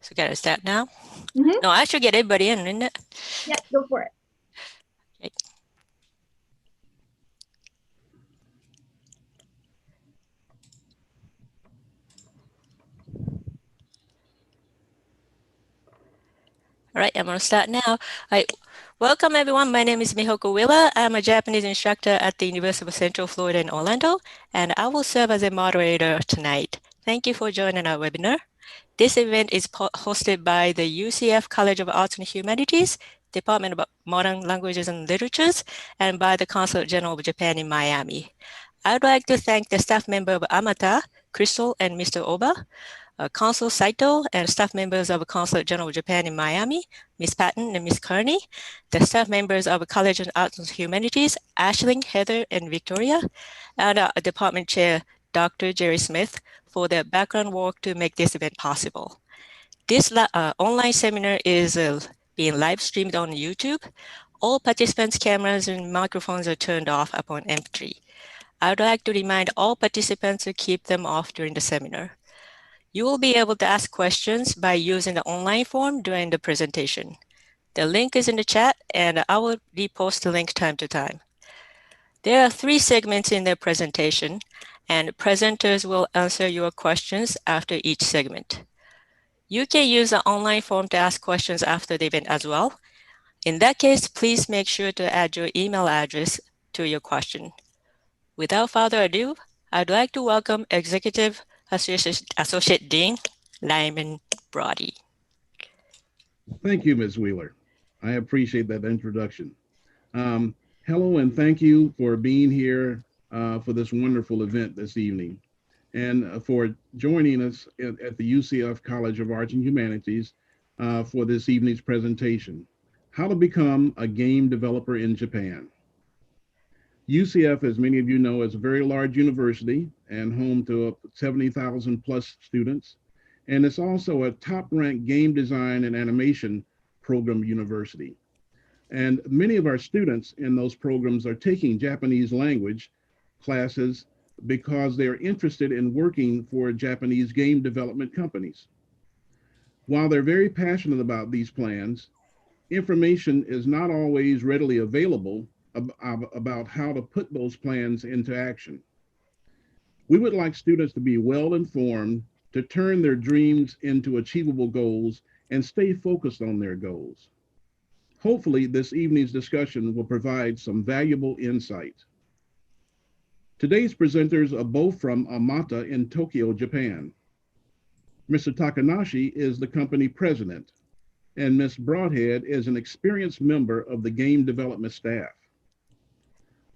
So can I start now? Mm-hmm. No, I should get everybody in, isn't it? Yeah, go for it. Okay. All right, I'm going to start now. All right, welcome everyone. My name is Mihoko Willa. I'm a Japanese instructor at the University of Central Florida in Orlando, and I will serve as a moderator tonight. Thank you for joining our webinar. This event is hosted by the UCF College of Arts and Humanities, Department of Modern Languages and Literatures, and by the Consulate General of Japan in Miami. I'd like to thank the staff member of Amata, Crystal, and Mr. Oba, Consul Saito, and staff members of Consulate General of Japan in Miami, Ms. Patton and Ms. Kearney, the staff members of College of Arts and Humanities, Ashling, Heather, and Victoria, and our department chair, Dr. Jerry Smith, for their background work to make this event possible. This online seminar is being live streamed on YouTube. All participants' cameras and microphones are turned off upon entry. I would like to remind all participants to keep them off during the seminar. You will be able to ask questions by using the online form during the presentation. The link is in the chat, and I will repost the link time to time. There are 3 segments in the presentation, and presenters will answer your questions after each segment. You can use the online form to ask questions after the event as well. In that case, please make sure to add your email address to your question. Without further ado, I'd like to welcome Executive Associate Dean Lyman Brody. Thank you, Ms. Wheeler. I appreciate that introduction. Hello, and thank you for being here for this wonderful event this evening, and for joining us at the UCF College of Arts and Humanities for this evening's presentation, How to Become a Game Developer in Japan. UCF, as many of you know, is a very large university and home to 70,000 plus students. And it's also a top-ranked game design and animation program university. And many of our students in those programs are taking Japanese language classes because they're interested in working for Japanese game development companies. While they're very passionate about these plans, information is not always readily available about how to put those plans into action. We would like students to be well informed, to turn their dreams into achievable goals and stay focused on their goals. Hopefully, this evening's discussion will provide some valuable insight. Today's presenters are both from Amata in Tokyo, Japan. Mr. Takahashi is the company president, and Ms. Broadhead is an experienced member of the game development staff.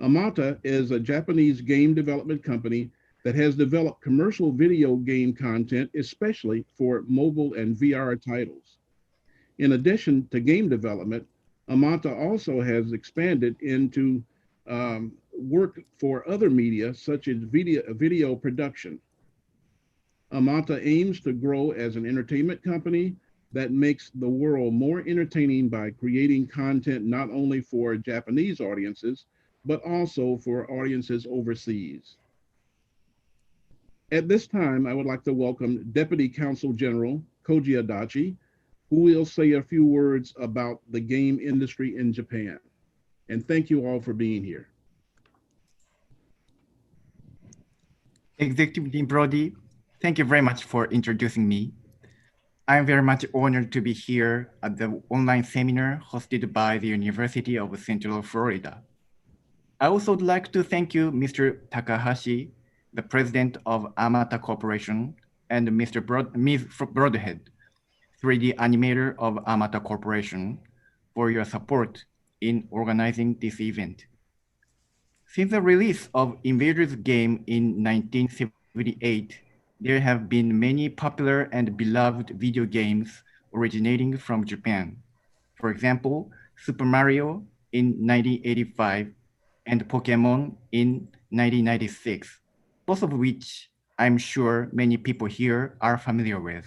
Amata is a Japanese game development company that has developed commercial video game content, especially for mobile and VR titles. In addition to game development, Amata also has expanded into work for other media, such as video production. Amata aims to grow as an entertainment company that makes the world more entertaining by creating content not only for Japanese audiences, but also for audiences overseas. At this time, I would like to welcome Deputy Consul General Koji Adachi, who will say a few words about the game industry in Japan. And thank you all for being here. Executive Dean Brody, thank you very much for introducing me. I'm very much honored to be here at the online seminar hosted by the University of Central Florida. I also would like to thank you, Mr. Takahashi, the president of Amata Corporation, and Ms. Broadhead, 3D animator of Amata Corporation, for your support in organizing this event. Since the release of Invaders game in 1978, there have been many popular and beloved video games originating from Japan. For example, Super Mario in 1985 and Pokemon in 1996, both of which I'm sure many people here are familiar with.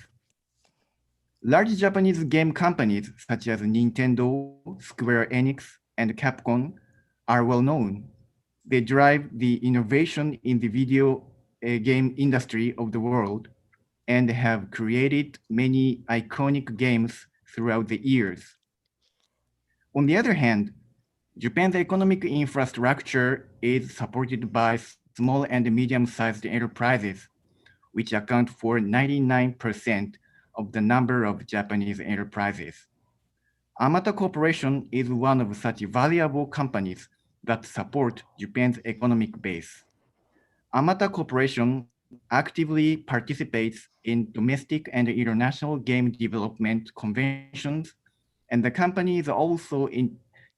Large Japanese game companies such as Nintendo, Square Enix, and Capcom are well known. They drive the innovation in the video game industry of the world. and have created many iconic games throughout the years. On the other hand, Japan's economic infrastructure is supported by small and medium-sized enterprises, which account for 99% of the number of Japanese enterprises. Amata Corporation is one of such valuable companies that support Japan's economic base. Amata Corporation actively participates in domestic and international game development conventions, and the company is also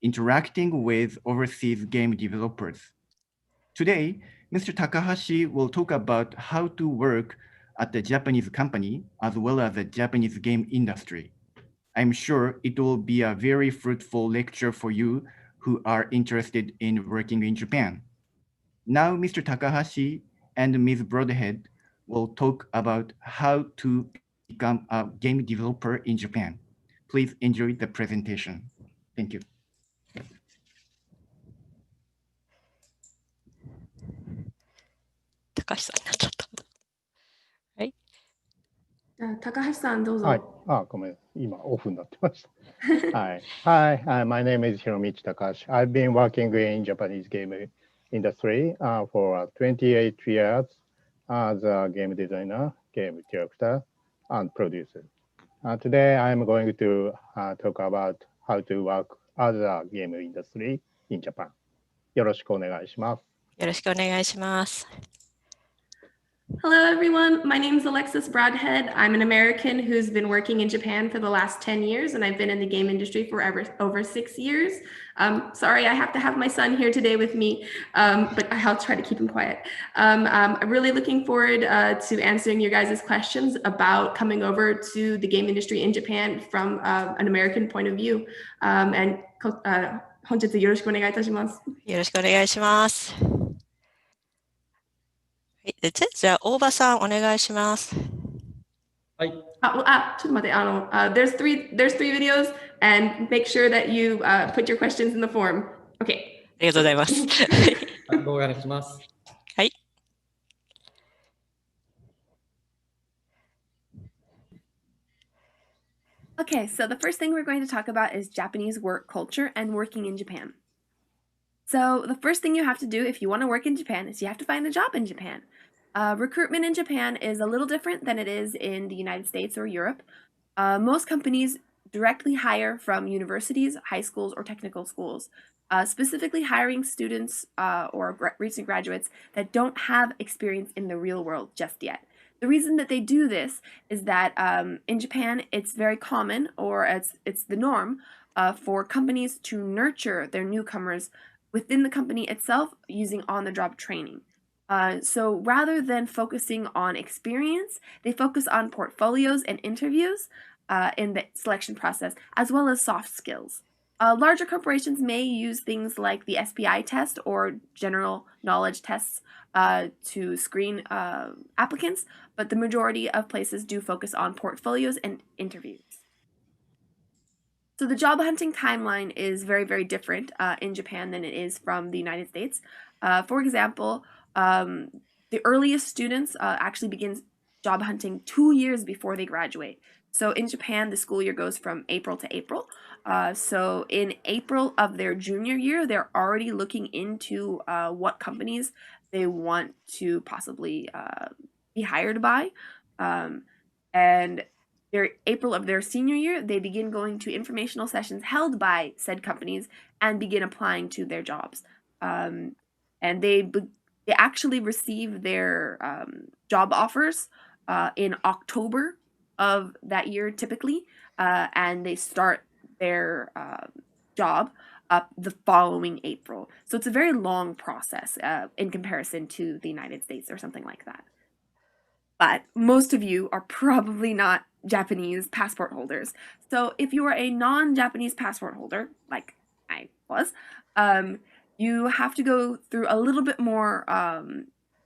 interacting with overseas game developers. Today, Mr. Takahashi will talk about how to work at the Japanese company as well as the Japanese game industry. I'm sure it will be a very fruitful lecture for you who are interested in working in Japan. Now, Mr. Takahashi and Ms. Broadhead will talk about how to become a game developer in Japan. Please enjoy the presentation. Thank you. 高橋さんになっちゃった。はい。高橋さん、どうぞ。はい。ごめん。今、オフになってました。はい。Hi, my name is Hiromichi Takahashi. I've been working in Japanese game industry for 28 years as a game designer, game director, and producer. Today, I'm going to talk about how to work as a game industry in Japan. よろしくお願いします。よろしくお願いします。Hello, everyone. My name is Alexis Broadhead. I'm an American who's been working in Japan for the last 10 years, and I've been in the game industry for over 6 years. Sorry, I have to have my son here today with me, but I'll try to keep him quiet. I'm really looking forward to answering your guys' questions about coming over to the game industry in Japan from an American point of view. And 本日よろしくお願いいたします。よろしくお願いします。じゃあ、大場さん、お願いします。はい。ちょっと待って、there's three videos, and make sure that you put your questions in the form. Okay. ありがとうございます。お願いします。はい。Okay, so the first thing we're going to talk about is Japanese work culture and working in Japan. So the first thing you have to do if you want to work in Japan is you have to find a job in Japan. Recruitment in Japan is a little different than it is in the United States or Europe. Most companies directly hire from universities, high schools, or technical schools, specifically hiring students or recent graduates that don't have experience in the real world just yet. The reason that they do this is that in Japan, it's very common, or it's the norm, for companies to nurture their newcomers within the company itself using on-the-job training. So rather than focusing on experience, they focus on portfolios and interviews in the selection process, as well as soft skills. Larger corporations may use things like the SPI test or general knowledge tests to screen applicants, but the majority of places do focus on portfolios and interviews. So the job hunting timeline is very, very different in Japan than it is from the United States. For example, the earliest students actually begin job hunting 2 years before they graduate. So in Japan, the school year goes from April to April. So in April of their junior year, they're already looking into what companies they want to possibly be hired by. And April of their senior year, they begin going to informational sessions held by said companies and begin applying to their jobs. And they actually receive their job offers in October of that year, typically, and they start their job up the following April. So it's a very long process in comparison to the United States or something like that. But most of you are probably not Japanese passport holders. So if you are a non-Japanese passport holder, like I was, you have to go through a little bit more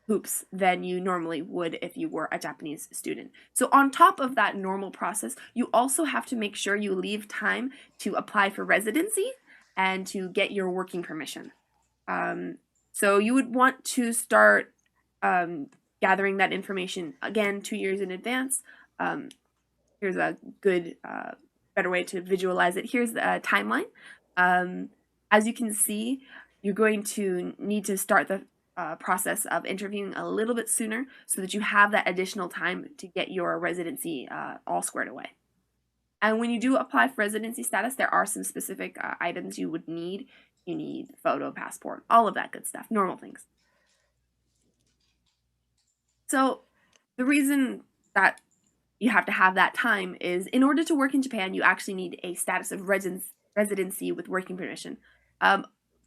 hoops than you normally would if you were a Japanese student. So on top of that normal process, you also have to make sure you leave time to apply for residency and to get your working permission. So you would want to start gathering that information again 2 years in advance. Here's a good, better way to visualize it. Here's the timeline. As you can see, you're going to need to start the process of interviewing a little bit sooner so that you have that additional time to get your residency all squared away. And when you do apply for residency status, there are some specific items you would need. You need photo, passport, all of that good stuff, normal things. So the reason that you have to have that time is in order to work in Japan, you actually need a status of residency with working permission.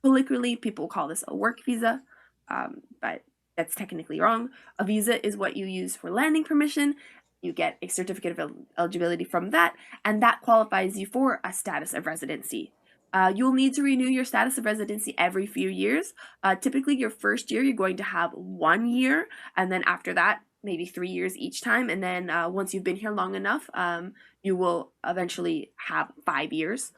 Colloquially, people call this a work visa, but that's technically wrong. A visa is what you use for landing permission. You get a certificate of eligibility from that, and that qualifies you for a status of residency. You'll need to renew your status of residency every few years. Typically, your first year, you're going to have 1 year, and then after that, maybe 3 years each time. And then once you've been here long enough, you will eventually have 5 years.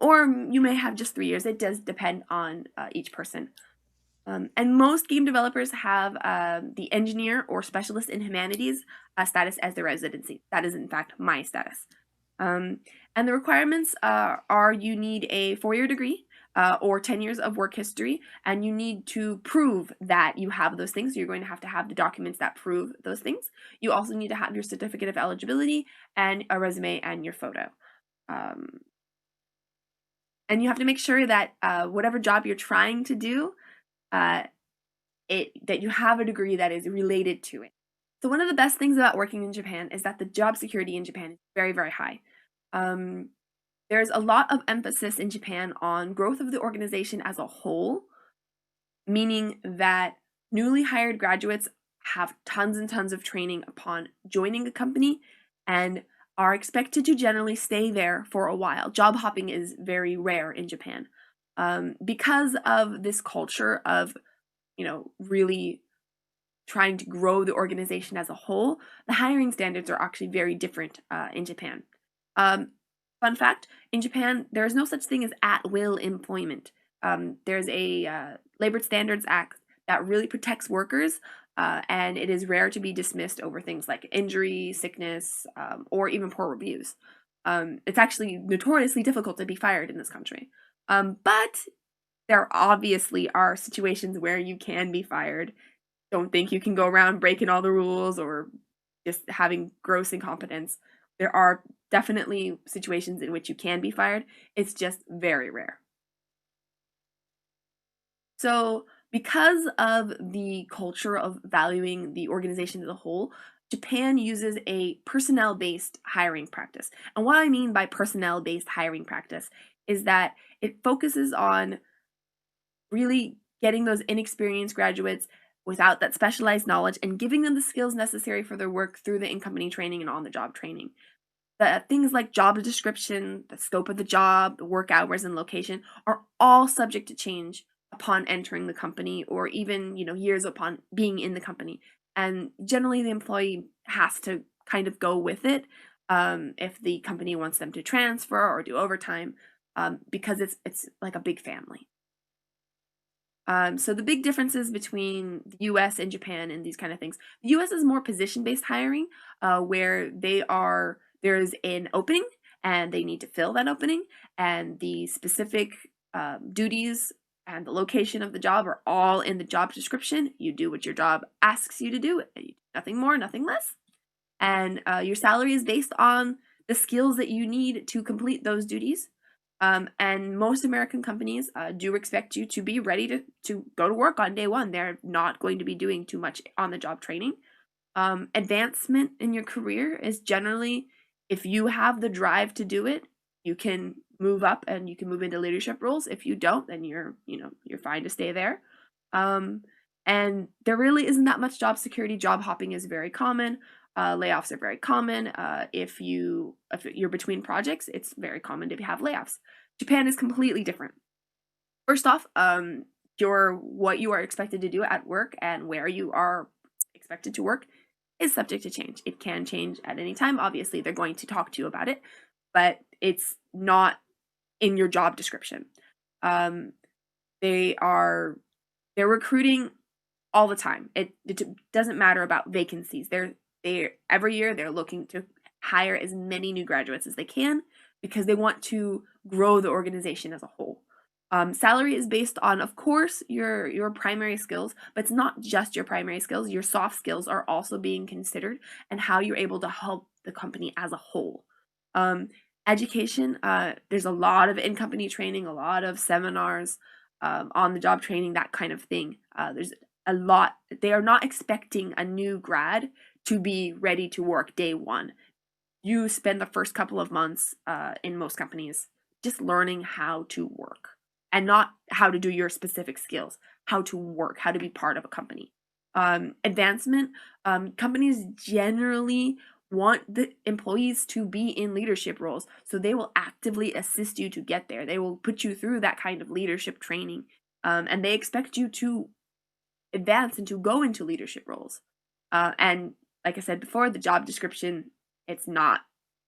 Or you may have just 3 years. It does depend on each person. And most game developers have the engineer or specialist in humanities status as their residency. That is, in fact, my status. And the requirements are you need a 4-year degree or 10 years of work history, and you need to prove that you have those things. So you're going to have the documents that prove those things. You also need to have your certificate of eligibility and a resume and your photo. And you have to make sure that whatever job you're trying to do, that you have a degree that is related to it. So one of the best things about working in Japan is that the job security in Japan is very, very high. There's a lot of emphasis in Japan on growth of the organization as a whole, meaning that newly hired graduates have tons and tons of training upon joining a company and are expected to generally stay there for a while. Job hopping is very rare in Japan. Because of this culture of, really trying to grow the organization as a whole, the hiring standards are actually very different in Japan. Fun fact, in Japan, there is no such thing as at-will employment. There's a Labor Standards Act that really protects workers, and it is rare to be dismissed over things like injury, sickness, or even poor reviews. It's actually notoriously difficult to be fired in this country. But there obviously are situations where you can be fired. Don't think you can go around breaking all the rules or just having gross incompetence. There are definitely situations in which you can be fired. It's just very rare. So because of the culture of valuing the organization as a whole, Japan uses a personnel-based hiring practice. And what I mean by personnel-based hiring practice is that it focuses on really getting those inexperienced graduates without that specialized knowledge and giving them the skills necessary for their work through the in-company training and on-the-job training. The things like job description, the scope of the job, the work hours and location are all subject to change upon entering the company or even, years upon being in the company. And generally the employee has to kind of go with it if the company wants them to transfer or do overtime because it's like a big family. So the big differences between the US and Japan and these kind of things. The US is more position-based hiring where there's an opening and they need to fill that opening, and the specific duties and the location of the job are all in the job description. You do what your job asks you to do, nothing more, nothing less. And your salary is based on the skills that you need to complete those duties. And most American companies do expect you to be ready to go to work on day one. They're not going to be doing too much on-the-job training. Advancement in your career is generally, if you have the drive to do it, you can move up and you can move into leadership roles. If you don't, then you're fine to stay there. And there really isn't that much job security. Job hopping is very common. Layoffs are very common. If you're between projects, it's very common to have layoffs. Japan is completely different. First off, what you are expected to do at work and where you are expected to work is subject to change. It can change at any time. Obviously, they're going to talk to you about it, but it's not in your job description. They're recruiting all the time. It doesn't matter about vacancies. Every year they're looking to hire as many new graduates as they can because they want to grow the organization as a whole. Salary is based on, of course, your primary skills, but it's not just your primary skills. Your soft skills are also being considered and how you're able to help the company as a whole. Education, there's a lot of in-company training, a lot of seminars, on-the-job training, that kind of thing. There's a lot. They are not expecting a new grad to be ready to work day one. You spend the first couple of months in most companies just learning how to work, and not how to do your specific skills, how to work, how to be part of a company. Advancement, companies generally want the employees to be in leadership roles, so they will actively assist you to get there. They will put you through that kind of leadership training, and they expect you to advance and to go into leadership roles. And like I said before, the job description, it's not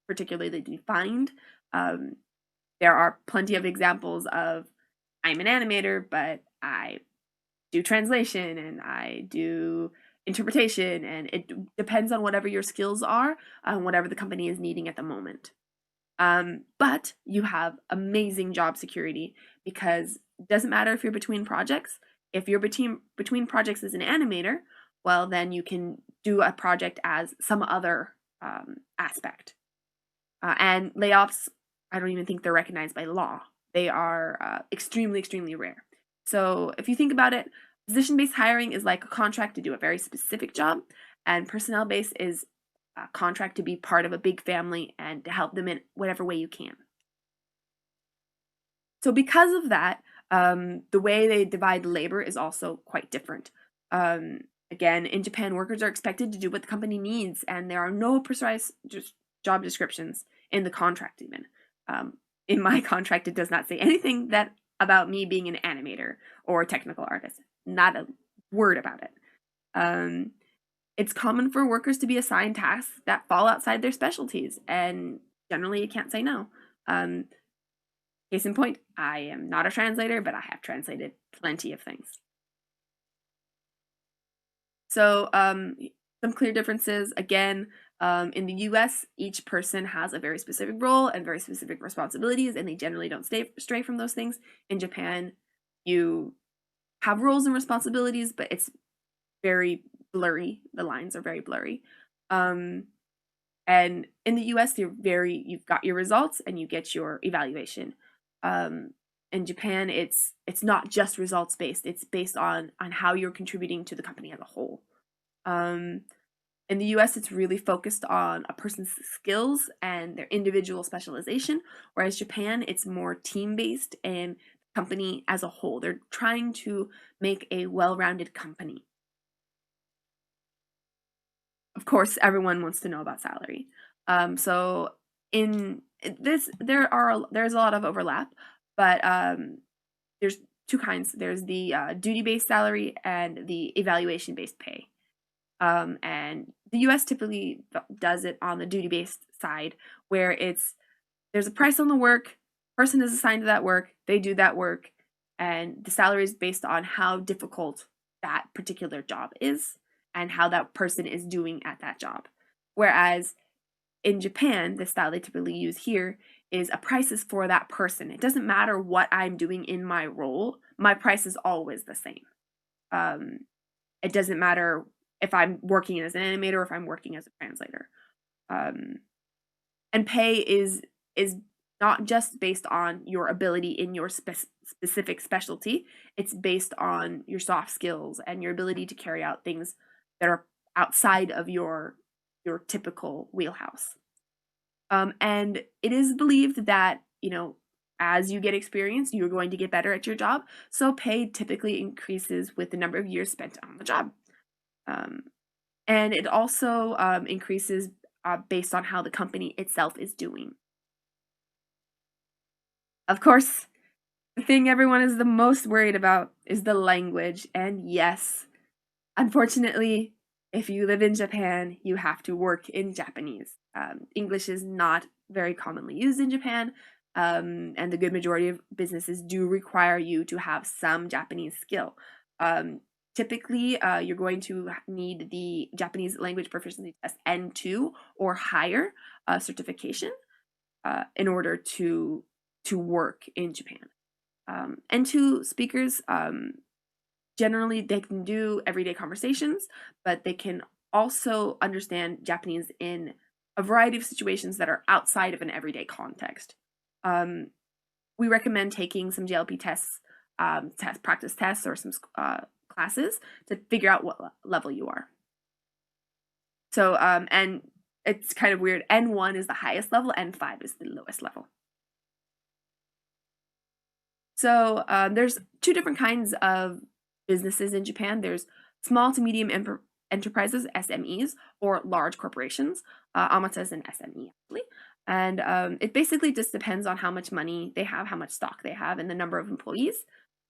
particularly defined. There are plenty of examples of, I'm an animator, but I do translation and I do interpretation, and it depends on whatever your skills are and whatever the company is needing at the moment. But you have amazing job security because it doesn't matter if you're between projects. If you're between projects as an animator, well, then you can do a project as some other aspect. And layoffs, I don't even think they're recognized by law. They are extremely, extremely rare. So if you think about it, position-based hiring is like a contract to do a very specific job, and personnel-based is a contract to be part of a big family and to help them in whatever way you can. So because of that, the way they divide labor is also quite different. Again, in Japan, workers are expected to do what the company needs, and there are no precise job descriptions in the contract even. In my contract, it does not say anything about me being an animator or a technical artist. Not a word about it. It's common for workers to be assigned tasks that fall outside their specialties, and generally you can't say no. Case in point, I am not a translator, but I have translated plenty of things. So some clear differences, again, in the US, each person has a very specific role and very specific responsibilities, and they generally don't stray from those things. In Japan, you have roles and responsibilities, but it's very blurry. The lines are very blurry. And in the US, you've got your results and you get your evaluation. In Japan, it's not just results based. It's based on how you're contributing to the company as a whole. In the US, it's really focused on a person's skills and their individual specialization, whereas Japan, it's more team-based and company as a whole. They're trying to make a well-rounded company. Of course, everyone wants to know about salary. So in this, there's a lot of overlap, but there's two kinds. There's the duty-based salary and the evaluation-based pay. And the US typically does it on the duty-based side, where there's a price on the work, person is assigned to that work, they do that work, and the salary is based on how difficult that particular job is and how that person is doing at that job. Whereas in Japan, the style they typically use here is a price is for that person. It doesn't matter what I'm doing in my role, my price is always the same. It doesn't matter if I'm working as an animator or if I'm working as a translator. And pay is not just based on your ability in your specific specialty. It's based on your soft skills and your ability to carry out things that are outside of your typical wheelhouse. And it is believed that, as you get experience, you're going to get better at your job. So pay typically increases with the number of years spent on the job. And it also increases based on how the company itself is doing. Of course, the thing everyone is the most worried about is the language. And yes, unfortunately, if you live in Japan, you have to work in Japanese. English is not very commonly used in Japan, and the good majority of businesses do require you to have some Japanese skill. Typically, you're going to need the Japanese language proficiency test N2 or higher certification in order to work in Japan. N2 speakers, generally they can do everyday conversations, but they can also understand Japanese in a variety of situations that are outside of an everyday context. We recommend taking some JLP tests, practice tests, or some classes to figure out what level you are. So, and it's kind of weird. N1 is the highest level, N5 is the lowest level. So there's two different kinds of businesses in Japan. There's small to medium enterprises, SMEs, or large corporations. Amata is an SME, actually. And it basically just depends on how much money they have, how much stock they have, and the number of employees.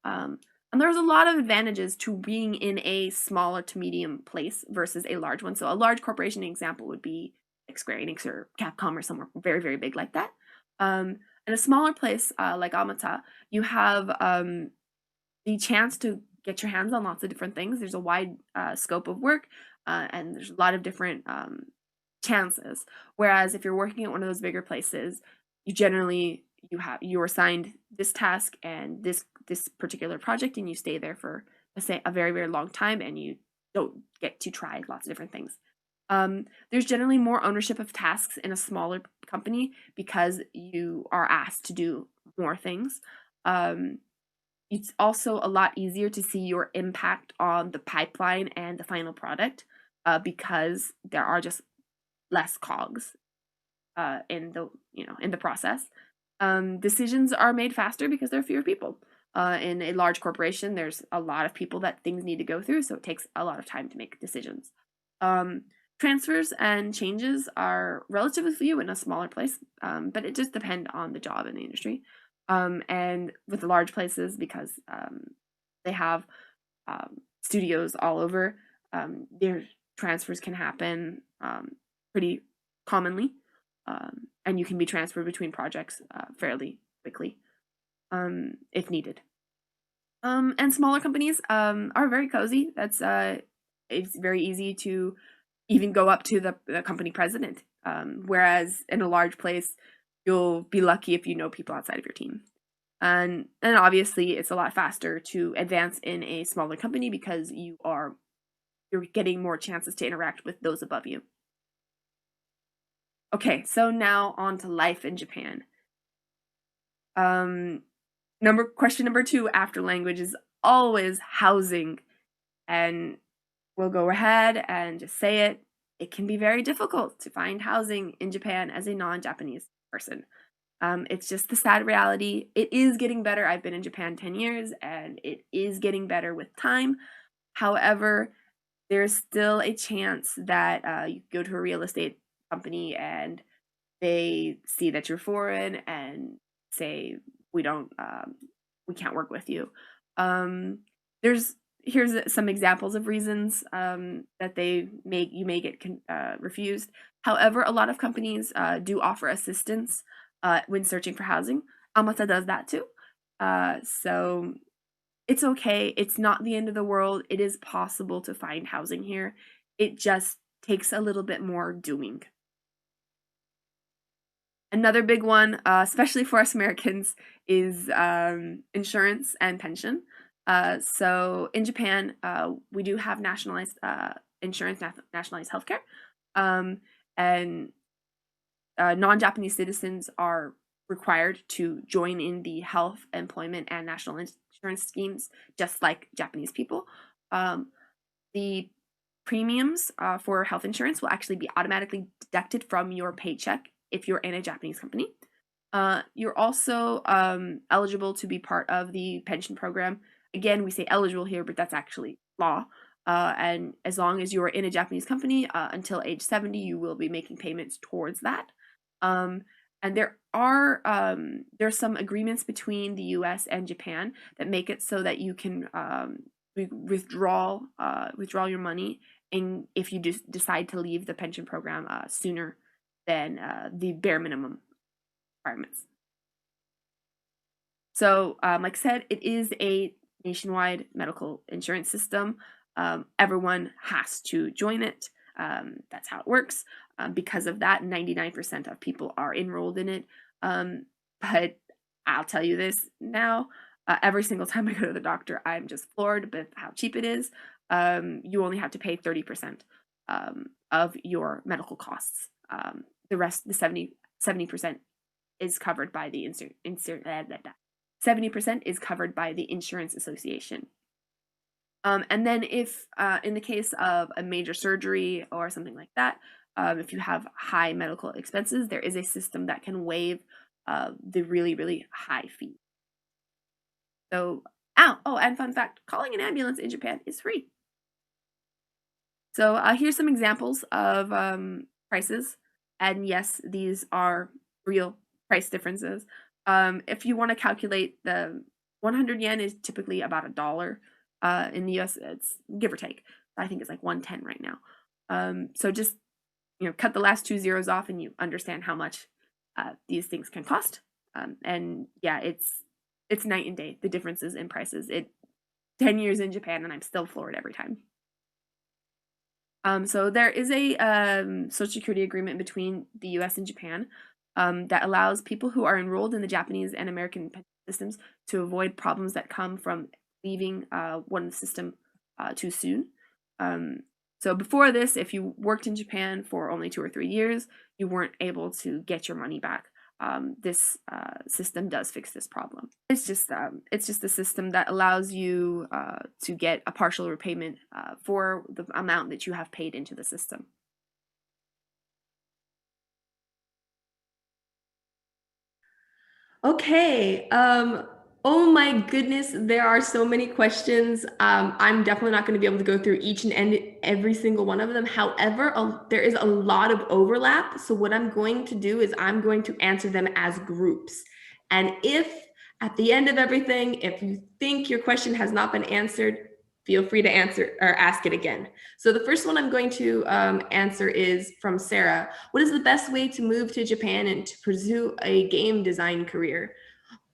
And there's a lot of advantages to being in a smaller to medium place versus a large one. So a large corporation example would be like Square Enix or Capcom or somewhere very, very big like that. In a smaller place like Amata, you have the chance to get your hands on lots of different things. There's a wide scope of work, and there's a lot of different chances. Whereas if you're working at one of those bigger places, you're assigned this task and this particular project, and you stay there for, let's say, a very, very long time, and you don't get to try lots of different things. There's generally more ownership of tasks in a smaller company because you are asked to do more things. It's also a lot easier to see your impact on the pipeline and the final product because there are just less cogs in the process. Decisions are made faster because there are fewer people. In a large corporation, there's a lot of people that things need to go through, so it takes a lot of time to make decisions. Transfers and changes are relatively few in a smaller place, but it just depends on the job and the industry. And with the large places, because they have studios all over, their transfers can happen pretty commonly, and you can be transferred between projects fairly quickly if needed. And smaller companies are very cozy. It's very easy to even go up to the company president, whereas in a large place, you'll be lucky if you know people outside of your team. And obviously, it's a lot faster to advance in a smaller company because you're getting more chances to interact with those above you. Okay, so now on to life in Japan. Question number 2 after language is always housing. And we'll go ahead and just say it. It can be very difficult to find housing in Japan as a non-Japanese person. It's just the sad reality. It is getting better. I've been in Japan 10 years, and it is getting better with time. However, there's still a chance that you go to a real estate company and they see that you're foreign and say, we can't work with you. Here's some examples of reasons that you may get refused. However, a lot of companies do offer assistance when searching for housing. Amata does that too. So it's okay. It's not the end of the world. It is possible to find housing here. It just takes a little bit more doing. Another big one, especially for us Americans, is insurance and pension. So in Japan, we do have nationalized insurance, nationalized healthcare, and non-Japanese citizens are required to join in the health, employment, and national insurance schemes, just like Japanese people. The premiums for health insurance will actually be automatically deducted from your paycheck if you're in a Japanese company. You're also eligible to be part of the pension program. Again, we say eligible here, but that's actually law. And as long as you're in a Japanese company until age 70, you will be making payments towards that. And there's some agreements between the U.S. and Japan that make it so that you can withdraw your money, and if you decide to leave the pension program sooner than the bare minimum requirements. So, like I said, it is a nationwide medical insurance system. everyone has to join it. That's how it works. Because of that, 99% of people are enrolled in it. But I'll tell you this now, every single time I go to the doctor, I'm just floored with how cheap it is. You only have to pay 30% of your medical costs. The rest, the 70% is covered by the 70% is covered by the insurance association. And then if in the case of a major surgery or something like that, if you have high medical expenses, there is a system that can waive the really, really high fee. So, and fun fact, calling an ambulance in Japan is free. So here's some examples of prices. And yes, these are real price differences. If you want to calculate, the 100 yen is typically about $1. In the US, it's give or take. I think it's like 110 right now. So just cut the last 2 zeros off, and you understand how much these things can cost. And yeah, it's night and day, the differences in prices. 10 years in Japan, and I'm still floored every time. So there is a Social Security agreement between the US and Japan that allows people who are enrolled in the Japanese and American pension systems to avoid problems that come from leaving one system too soon. So before this, if you worked in Japan for only 2 or 3 years, you weren't able to get your money back. This system does fix this problem. It's just a system that allows you to get a partial repayment for the amount that you have paid into the system. Okay. Oh my goodness, there are so many questions. I'm definitely not going to be able to go through each and every single one of them. However, there is a lot of overlap. So what I'm going to do is I'm going to answer them as groups. And if at the end of everything, if you think your question has not been answered, feel free to answer or ask it again. So the first one I'm going to answer is from Sarah. What is the best way to move to Japan and to pursue a game design career?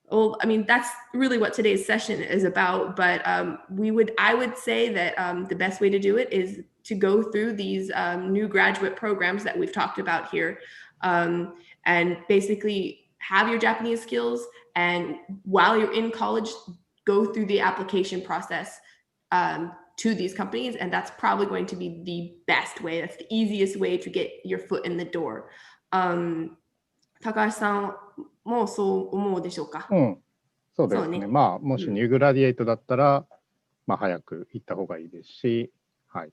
Well, I mean, that's really what today's session is about, but I would say that the best way to do it is to go through these new graduate programs that we've talked about here, and basically have your Japanese skills, and while you're in college, go through the application process to these companies, and that's probably going to be the best way. That's the easiest way to get your foot in the door. Takahashiさんもそう思うでしょうか？そうですね。まあ、もしニューグラディエイトだったら、まあ、早く行った方がいいですし、はい。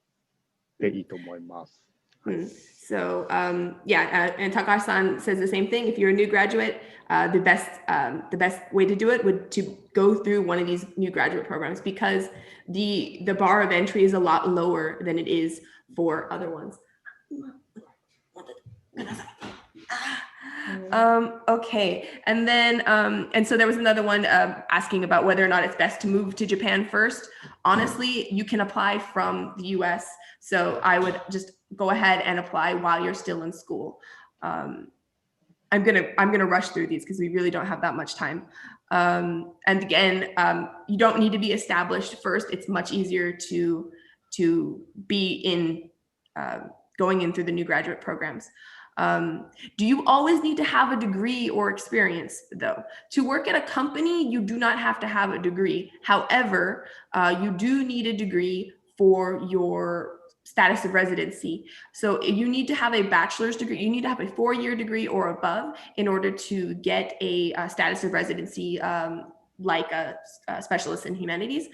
で、いいと思います。So, yeah, and Takahashi-san says the same thing. If you're a new graduate, the best way to do it would to go through one of these new graduate programs, because the bar of entry is a lot lower than it is for other ones. Okay, and then and so there was another one asking about whether or not it's best to move to Japan first. Honestly, you can apply from the US, so I would just go ahead and apply while you're still in school. I'm gonna rush through these because we really don't have that much time. And again, you don't need to be established first. It's much easier to be in going in through the new graduate programs. Do you always need to have a degree or experience, though? To work at a company, you do not have to have a degree. However, you do need a degree for your status of residency. So you need to have a bachelor's degree. You need to have a 4-year degree or above in order to get a status of residency, like a specialist in humanities.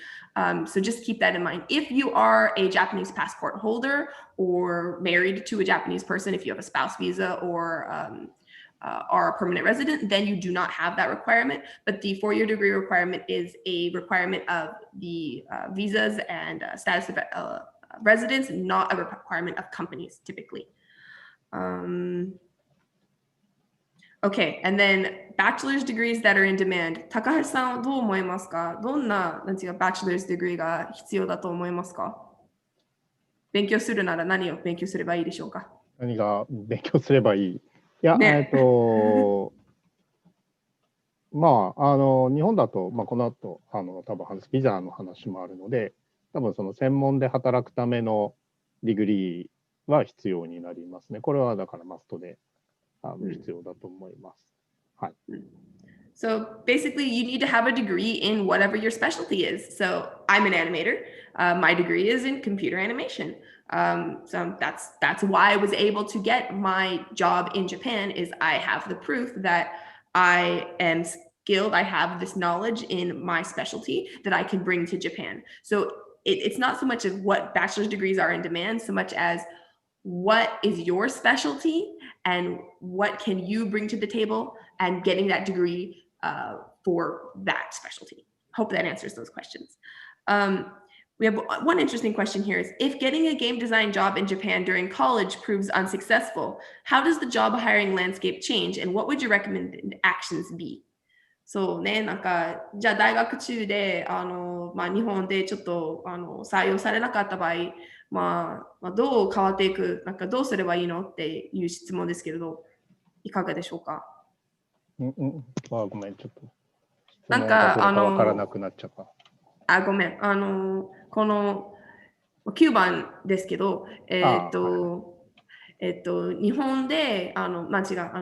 So just keep that in mind. If you are a Japanese passport holder or married to a Japanese person, if you have a spouse visa or are a permanent resident, then you do not have that requirement. But the 4-year degree requirement is a requirement of the visas and status of residence, not a requirement of companies typically. Okay, and then bachelor's degrees that are in demand. Takahashiさんはどう思いますか？どんな、bachelor's degree が必要だと思いますか？勉強するなら何を勉強すればいいでしょうか？何が勉強すればいい？いや、ね、まあ、日本だと、まあ、この後、多分ビザの話もあるので、多分その専門で働くためのディグリーは必要になりますね。これはだからマストで必要だと思います。はい。So basically, you need to have a degree in whatever your specialty is. So I'm an animator. My degree is in computer animation. So that's why I was able to get my job in Japan. Is I have the proof that I am skilled. I have this knowledge in my specialty that I can bring to Japan. So it's not so much of what bachelor's degrees are in demand, so much as what is your specialty and what can you bring to the table, and getting that degree for that specialty. Hope that answers those questions. We have one interesting question here is, if getting a game design job in Japan during college proves unsuccessful, how does the job hiring landscape change, and what would your recommended actions be? そうね、なんか、じゃあ大学中で、日本でちょっと採用されなかった場合、どう変わっていく、なんかどうすればいいのっていう質問ですけれど、いかがでしょうか。ごめん、ちょっと。なんか、分からなくなっちゃった。ごめん、この9番ですけど、日本で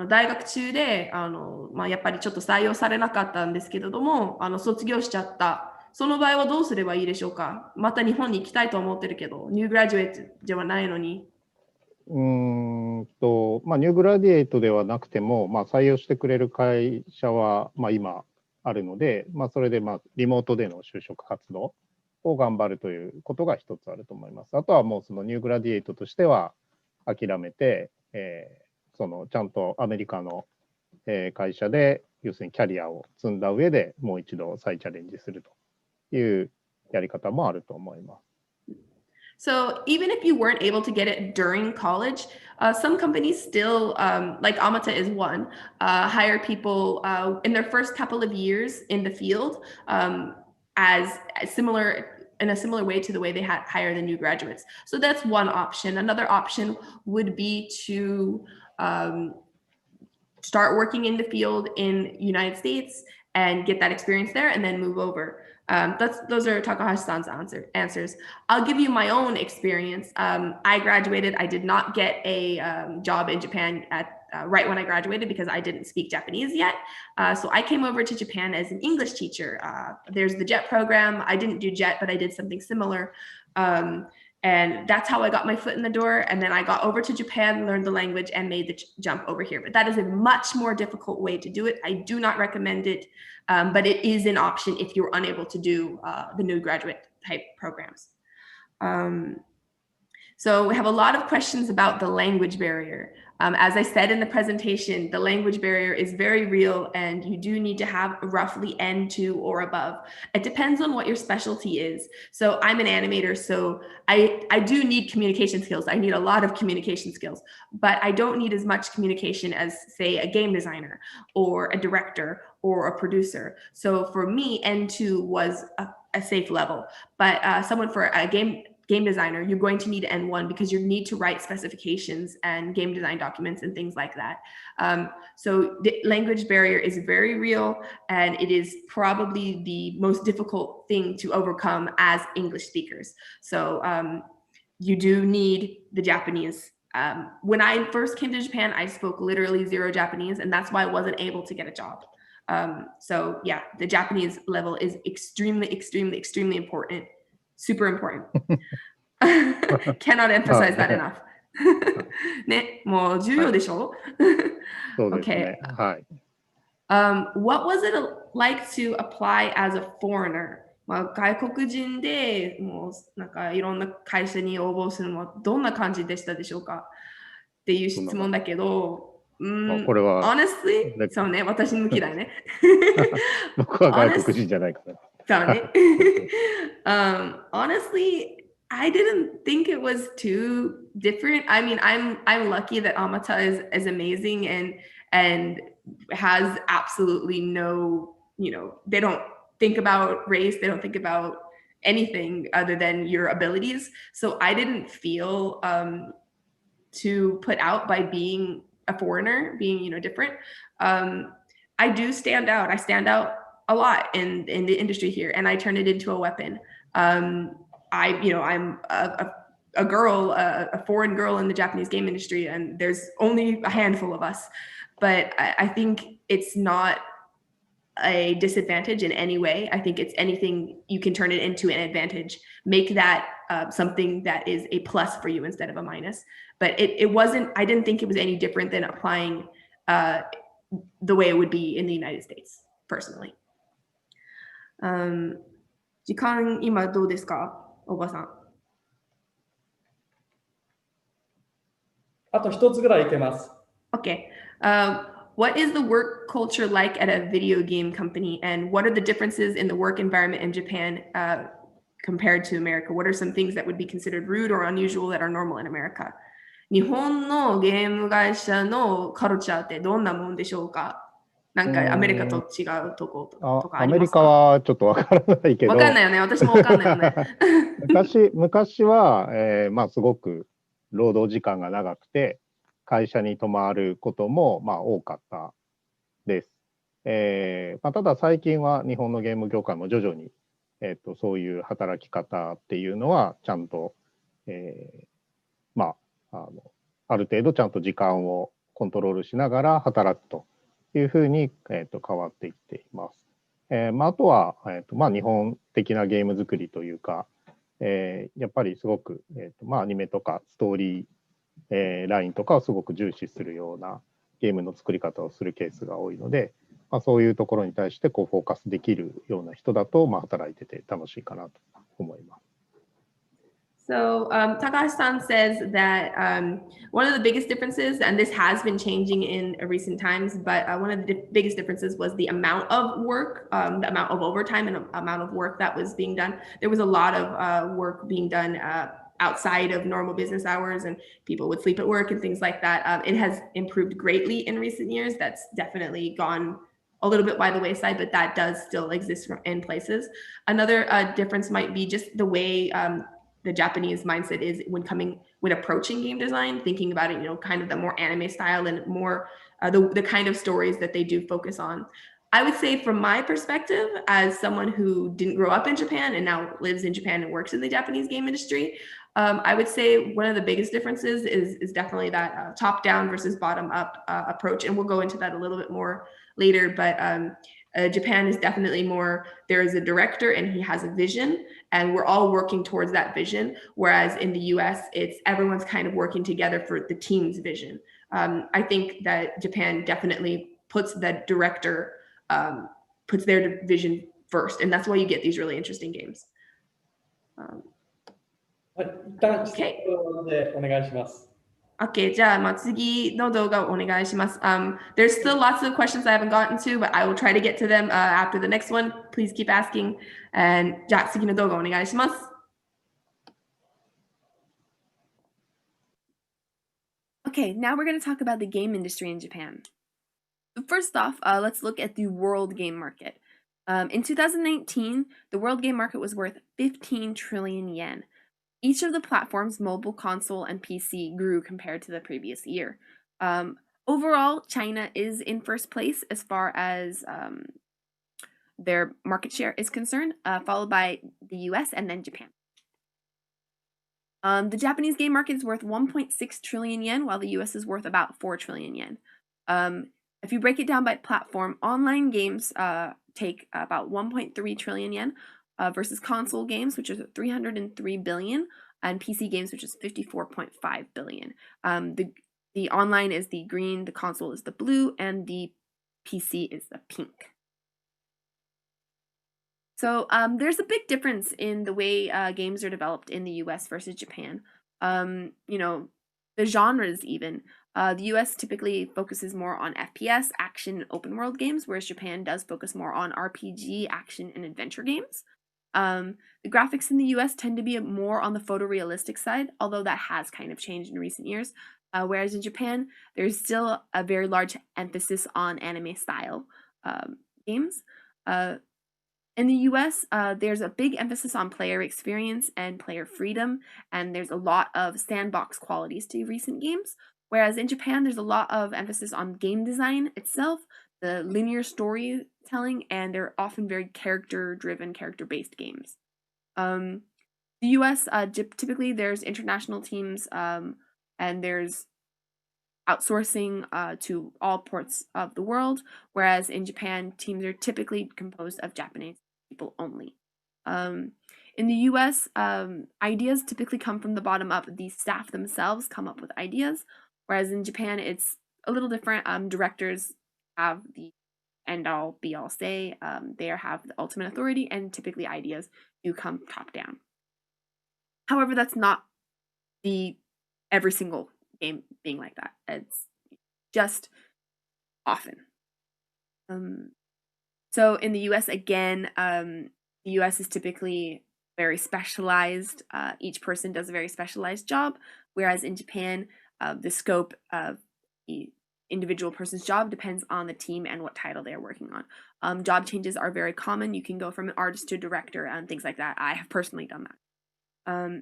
大学中でやっぱりちょっと採用されなかったんですけれども、卒業しちゃった。その場合はどうすればいいでしょうか。また日本に行きたいと思ってるけど、ニューグラジュエットではないのに。ニューグラディエイトではなくても、採用してくれる会社は、今あるので、それで、リモートでの就職活動を頑張るということが一つあると思います。あとはもうそのニューグラディエイトとしては諦めて、ちゃんとアメリカの、会社で要するにキャリアを積んだ上でもう一度再チャレンジするというやり方もあると思います。So even if you weren't able to get it during college, some companies still, like Amata is one, hire people in their first couple of years in the field as similar in a similar way to the way they hire the new graduates. So that's one option. Another option would be to start working in the field in United States and get that experience there and then move over. Those are Takahashi-san's answers. I'll give you my own experience. I graduated. I did not get a job in Japan right when I graduated because I didn't speak Japanese yet. So I came over to Japan as an English teacher. There's the JET program. I didn't do JET, but I did something similar. And that's how I got my foot in the door. And then I got over to Japan, learned the language, and made the jump over here. But that is a much more difficult way to do it. I do not recommend it, but it is an option if you're unable to do the new graduate type programs. So we have a lot of questions about the language barrier. As I said in the presentation, the language barrier is very real and you do need to have roughly N2 or above. It depends on what your specialty is. So I'm an animator, so I do need communication skills. I need a lot of communication skills, but I don't need as much communication as, say, a game designer or a director or a producer. So for me, N2 was a safe level, but someone for a game designer, you're going to need N1 because you need to write specifications and game design documents and things like that. So the language barrier is very real, and it is probably the most difficult thing to overcome as English speakers. So you do need the Japanese. When I first came to Japan, I spoke literally zero Japanese, and that's why I wasn't able to get a job. So yeah, the Japanese level is extremely, extremely, extremely important. Super important. Cannot emphasize that enough. ね、もう重要でしょ？そうですね。はい。What was it like to apply as a foreigner? 外国人でもうなんかいろんな会社に応募するのはどんな感じでしたでしょうかっていう質問だけど、これは honestly そうね、私向きだよね。僕は外国人じゃないから。Honestly, I didn't think it was too different. I mean, I'm lucky that Amata is amazing and has absolutely no, they don't think about race, they don't think about anything other than your abilities. So I didn't feel too put out by being a foreigner, being different. I do stand out. I stand out a lot in the industry here, and I turn it into a weapon. I'm a girl, a foreign girl in the Japanese game industry, and there's only a handful of us. But I think it's not a disadvantage in any way. I think it's anything you can turn it into an advantage. Make that something that is a plus for you instead of a minus. But it wasn't, I didn't think it was any different than applying the way it would be in the United States, personally. 時間今どうですか、おばさん。あと一つぐらいいけます。Okay. What is the work culture like at a video game company, and what are the differences in the work environment in Japan compared to America? What are some things that would be considered rude or unusual that are normal in America? 日本のゲーム会社のカルチャーってどんなもんでしょうか？なんかアメリカと違うとことかあアメリりますか？カはちょっとわからないけど。わかんないよね。私もわかんないよね。昔は、まあすごく労働時間が長くて、会社に泊まることもまあ多かったです。まあ、ただ最近は日本のゲーム業界も徐々に、そういう働き方っていうのはちゃんと、まあ、ある程度ちゃんと時間をコントロールしながら働くというふうに、変わっていっています。まあ、あとは、まあ、日本的なゲーム作りというか、やっぱりすごく、まあ、アニメとかストーリー、ラインとかをすごく重視するようなゲームの作り方をするケースが多いので、まあ、そういうところに対してこうフォーカスできるような人だと、まあ、働いてて楽しいかなと思います。So Takahashi-san says that one of the biggest differences, and this has been changing in recent times, but one of the biggest differences was the amount of work, the amount of overtime and amount of work that was being done. There was a lot of work being done outside of normal business hours, and people would sleep at work and things like that. It has improved greatly in recent years. That's definitely gone a little bit by the wayside, but that does still exist in places. Another difference might be just the way the Japanese mindset is when approaching game design, thinking about it, kind of the more anime style and more the kind of stories that they do focus on. I would say from my perspective, as someone who didn't grow up in Japan and now lives in Japan and works in the Japanese game industry, I would say one of the biggest differences is definitely that top-down versus bottom-up approach. And we'll go into that a little bit more later, but Japan is definitely more, there is a director and he has a vision and we're all working towards that vision. Whereas in the US, it's everyone's kind of working together for the team's vision. I think that Japan definitely puts the director, puts their vision first. And that's why you get these really interesting games. はい、一旦質問でお願いします。Okay, じゃあ、次の動画をお願いします。There's still lots of questions I haven't gotten to, but I will try to get to them after the next one. Please keep asking. And じゃあ、次の動画お願いします。Okay, now we're going to talk about the game industry in Japan. So first off, let's look at the world game market. In 2019, the world game market was worth 15 trillion yen. Each of the platforms, mobile, console, and PC, grew compared to the previous year. Overall, China is in first place as far as their market share is concerned, followed by the US and then Japan. The Japanese game market is worth 1.6 trillion yen, while the US is worth about 4 trillion yen. If you break it down by platform, online games take about 1.3 trillion yen, versus console games, which is 303 billion, and PC games, which is 54.5 billion. The online is the green, the console is the blue, and the PC is the pink. So there's a big difference in the way games are developed in the US versus Japan. The genres even. The US typically focuses more on FPS, action, and open world games, whereas Japan does focus more on RPG, action, and adventure games. The graphics in the US tend to be more on the photorealistic side, although that has kind of changed in recent years. Whereas in Japan, there's still a very large emphasis on anime style games. In the US, there's a big emphasis on player experience and player freedom, and there's a lot of sandbox qualities to recent games. Whereas in Japan, there's a lot of emphasis on game design itself, the linear storytelling, and they're often very character-driven, character-based games. The US, typically there's international teams, and there's outsourcing to all ports of the world, whereas in Japan, teams are typically composed of Japanese people only. In the US, ideas typically come from the bottom up. The staff themselves come up with ideas, whereas in Japan, it's a little different. Directors have the end all be all say. They have the ultimate authority, and typically ideas do come top down. However, that's not the every single game being like that. It's just often. So in the US, again, the US is typically very specialized. Each person does a very specialized job, whereas in Japan, the scope of the individual person's job depends on the team and what title they are working on. Job changes are very common. You can go from an artist to director and things like that. I have personally done that.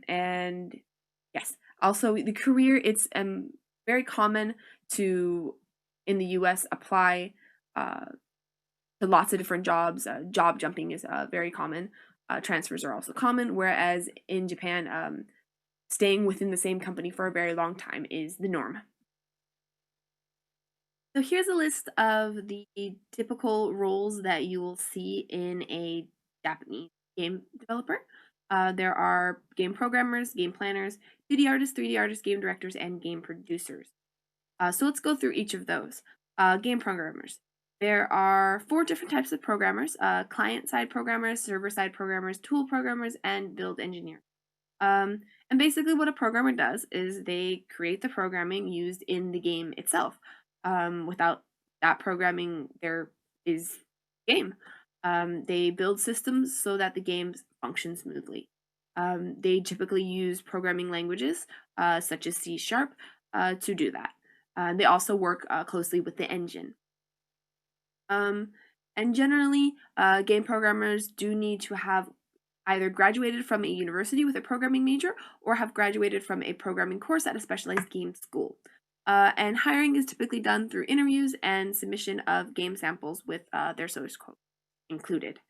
And yes, also the career, it's very common to, in the US, apply to lots of different jobs. Job jumping is very common. Transfers are also common, whereas in Japan, staying within the same company for a very long time is the norm. So here's a list of the typical roles that you will see in a Japanese game developer. There are game programmers, game planners, 2D artists, 3D artists, game directors, and game producers. So let's go through each of those. Game programmers. There are 4 different types of programmers: client-side programmers, server-side programmers, tool programmers, and build engineers. And basically what a programmer does is they create the programming used in the game itself. Without that programming, there is game. They build systems so that the games function smoothly. They typically use programming languages such as C# to do that. They also work closely with the engine. And generally, game programmers do need to have either graduated from a university with a programming major or have graduated from a programming course at a specialized game school. And hiring is typically done through interviews and submission of game samples with their source code included.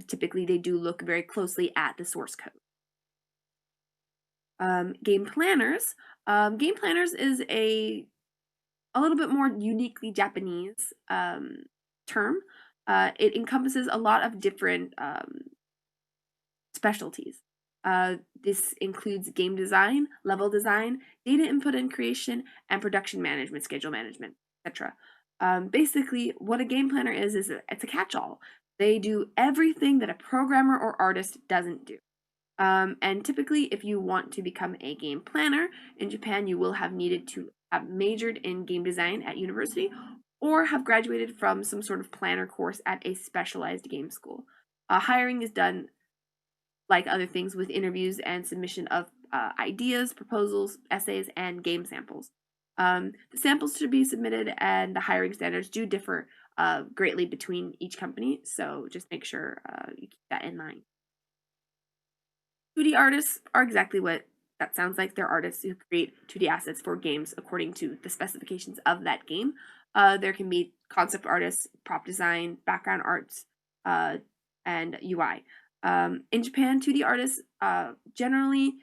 Typically, they do look very closely at the source code. Game planners. Game planners is a little bit more uniquely Japanese term. It encompasses a lot of different specialties. This includes game design, level design, data input and creation, and production management, schedule management, etc. Basically, what a game planner is it's a catch-all. They do everything that a programmer or artist doesn't do. And typically, if you want to become a game planner in Japan, you will have needed to have majored in game design at university or have graduated from some sort of planner course at a specialized game school. Hiring is done, like other things, with interviews and submission of ideas, proposals, essays, and game samples. The samples should be submitted, and the hiring standards do differ greatly between each company, so just make sure you keep that in mind. 2D artists are exactly what that sounds like. They're artists who create 2D assets for games according to the specifications of that game. There can be concept artists, prop design, background arts, and UI. In Japan, 2D artists generally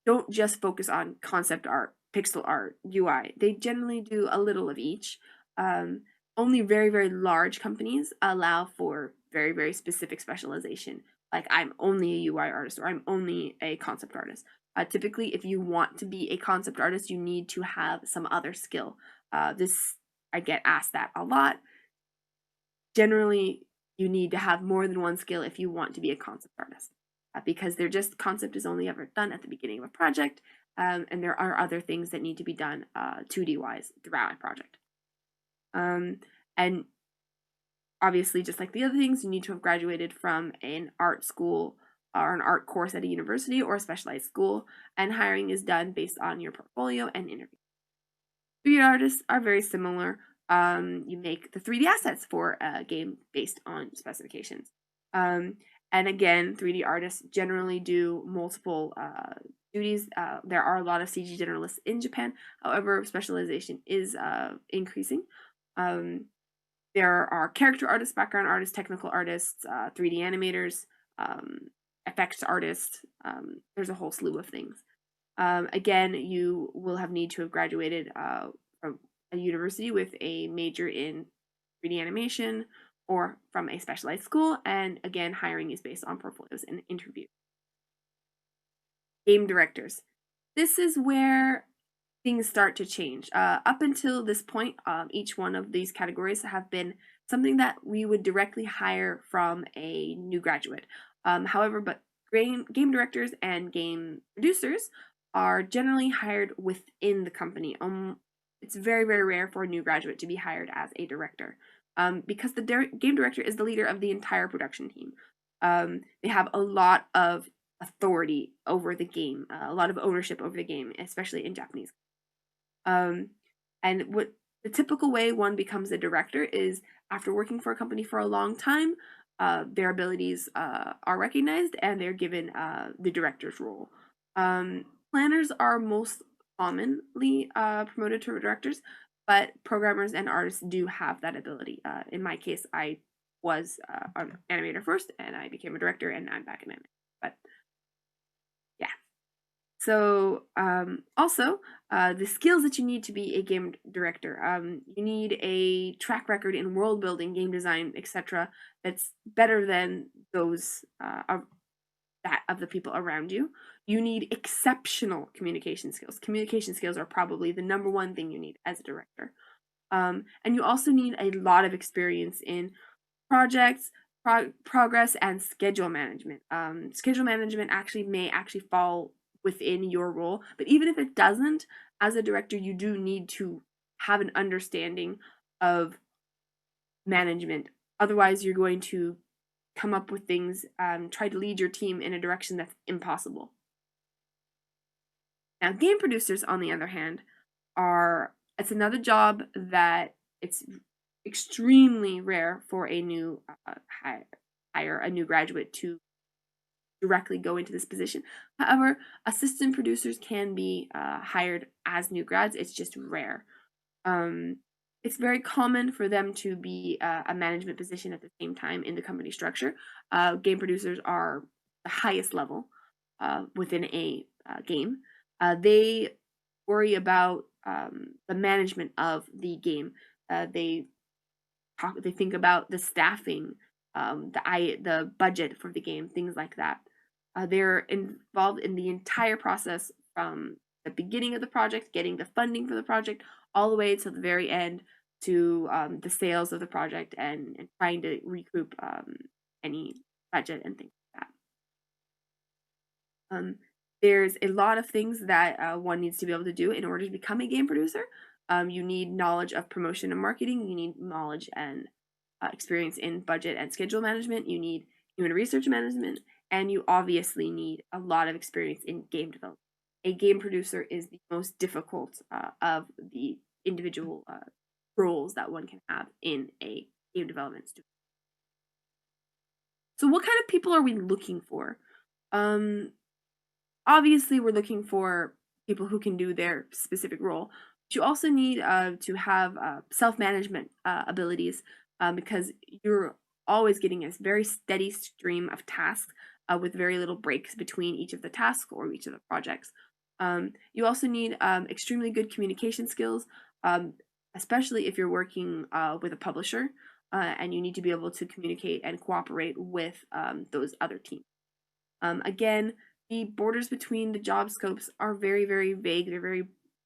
don't just focus on concept art, pixel art, UI. They generally do a little of each. Only very, very large companies allow for very, very specific specialization. Like, I'm only a UI artist or I'm only a concept artist. Typically, if you want to be a concept artist, you need to have some other skill. I get asked that a lot. Generally, you need to have more than one skill if you want to be a concept artist, because concept is only ever done at the beginning of a project, and there are other things that need to be done 2D wise throughout a project. And obviously, just like the other things, you need to have graduated from an art school or an art course at a university or a specialized school, and hiring is done based on your portfolio and interview. 3D artists are very similar. You make the 3D assets for a game based on specifications. And again, 3D artists generally do multiple duties. There are a lot of CG generalists in Japan. However, specialization is increasing. There are character artists, background artists, technical artists, 3D animators, effects artist. There's a whole slew of things. Again, you will have need to have graduated from a university with a major in 3D animation or from a specialized school. And again, hiring is based on portfolios and interviews. Game directors. This is where things start to change. Up until this point, each one of these categories have been something that we would directly hire from a new graduate. However, but game directors and game producers are generally hired within the company. It's very, very rare for a new graduate to be hired as a director, because the game director is the leader of the entire production team. They have a lot of authority over the game, a lot of ownership over the game, especially in Japanese. And what the typical way one becomes a director is after working for a company for a long time, their abilities are recognized and they're given the director's role. Planners are most commonly promoted to directors, but programmers and artists do have that ability. In my case, I was an animator first, and I became a director, and I'm back in animator. But yeah. So also, the skills that you need to be a game director. You need a track record in world building, game design, etc. That's better than those of the people around you. You need exceptional communication skills. Communication skills are probably the number one thing you need as a director. And you also need a lot of experience in projects, progress, and schedule management. Schedule management may fall within your role, but even if it doesn't, as a director, you do need to have an understanding of management. Otherwise, you're going to come up with things, try to lead your team in a direction that's impossible. Now, game producers, on the other hand, it's another job that it's extremely rare for a new a new graduate to directly go into this position. However, assistant producers can be hired as new grads. It's just rare. It's very common for them to be a management position at the same time in the company structure. Game producers are the highest level within a game. They worry about the management of the game. They think about the staffing, the budget for the game, things like that. They're involved in the entire process from the beginning of the project, getting the funding for the project, all the way to the very end to the sales of the project and trying to recoup any budget and things like that. There's a lot of things that one needs to be able to do in order to become a game producer. You need knowledge of promotion and marketing. You need knowledge and experience in budget and schedule management. You need human research management, and you obviously need a lot of experience in game development. A game producer is the most difficult of the individual roles that one can have in a game development studio. So what kind of people are we looking for? Obviously, we're looking for people who can do their specific role. But you also need to have self-management abilities because you're always getting a very steady stream of tasks with very little breaks between each of the tasks or each of the projects. You also need extremely good communication skills, especially if you're working with a publisher and you need to be able to communicate and cooperate with those other teams. Again, the borders between the job scopes are very, very vague. They're very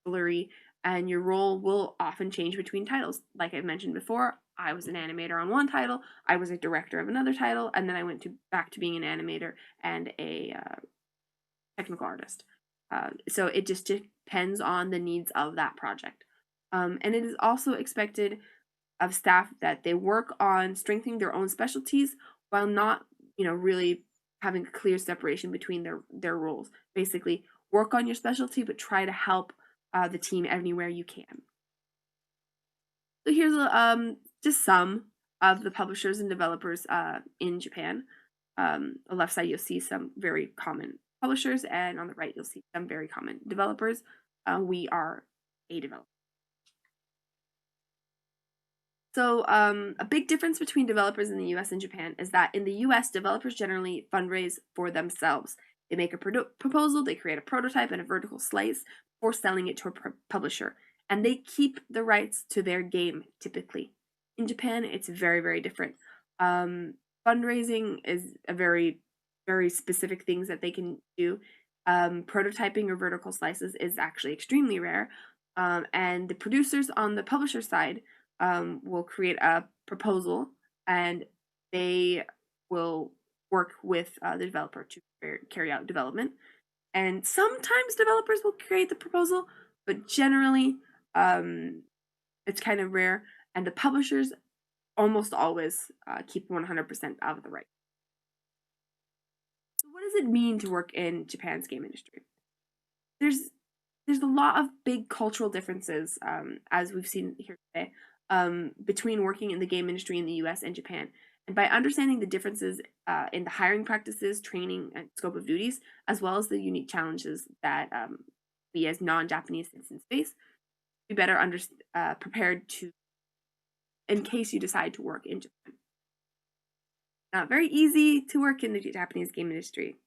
blurry, and your role will often change between titles. Like I mentioned before, I was an animator on one title, I was a director of another title, and then I went back to being an animator and a technical artist. So it just depends on the needs of that project. And it is also expected of staff that they work on strengthening their own specialties while not, really having a clear separation between their roles. Basically, work on your specialty, but try to help the team anywhere you can. So here's just some of the publishers and developers in Japan. On the left side, you'll see some very common publishers, and on the right, you'll see some very common developers. We are a developer. So a big difference between developers in the US and Japan is that in the US, developers generally fundraise for themselves. They make a proposal, they create a prototype and a vertical slice before selling it to a publisher, and they keep the rights to their game typically. In Japan, it's very, very different. Fundraising is a very, very specific things that they can do. Prototyping or vertical slices is actually extremely rare. And the producers on the publisher side will create a proposal, and they will work with the developer to carry out development. And sometimes developers will create the proposal, but generally it's kind of rare. And the publishers almost always keep 100% of the right. So what does it mean to work in Japan's game industry? There's a lot of big cultural differences, as we've seen here today, between working in the game industry in the US and Japan. And by understanding the differences in the hiring practices, training, and scope of duties, as well as the unique challenges that we as non-Japanese citizens face, be better prepared to, in case you decide to work in Japan. Not very easy to work in the Japanese game industry.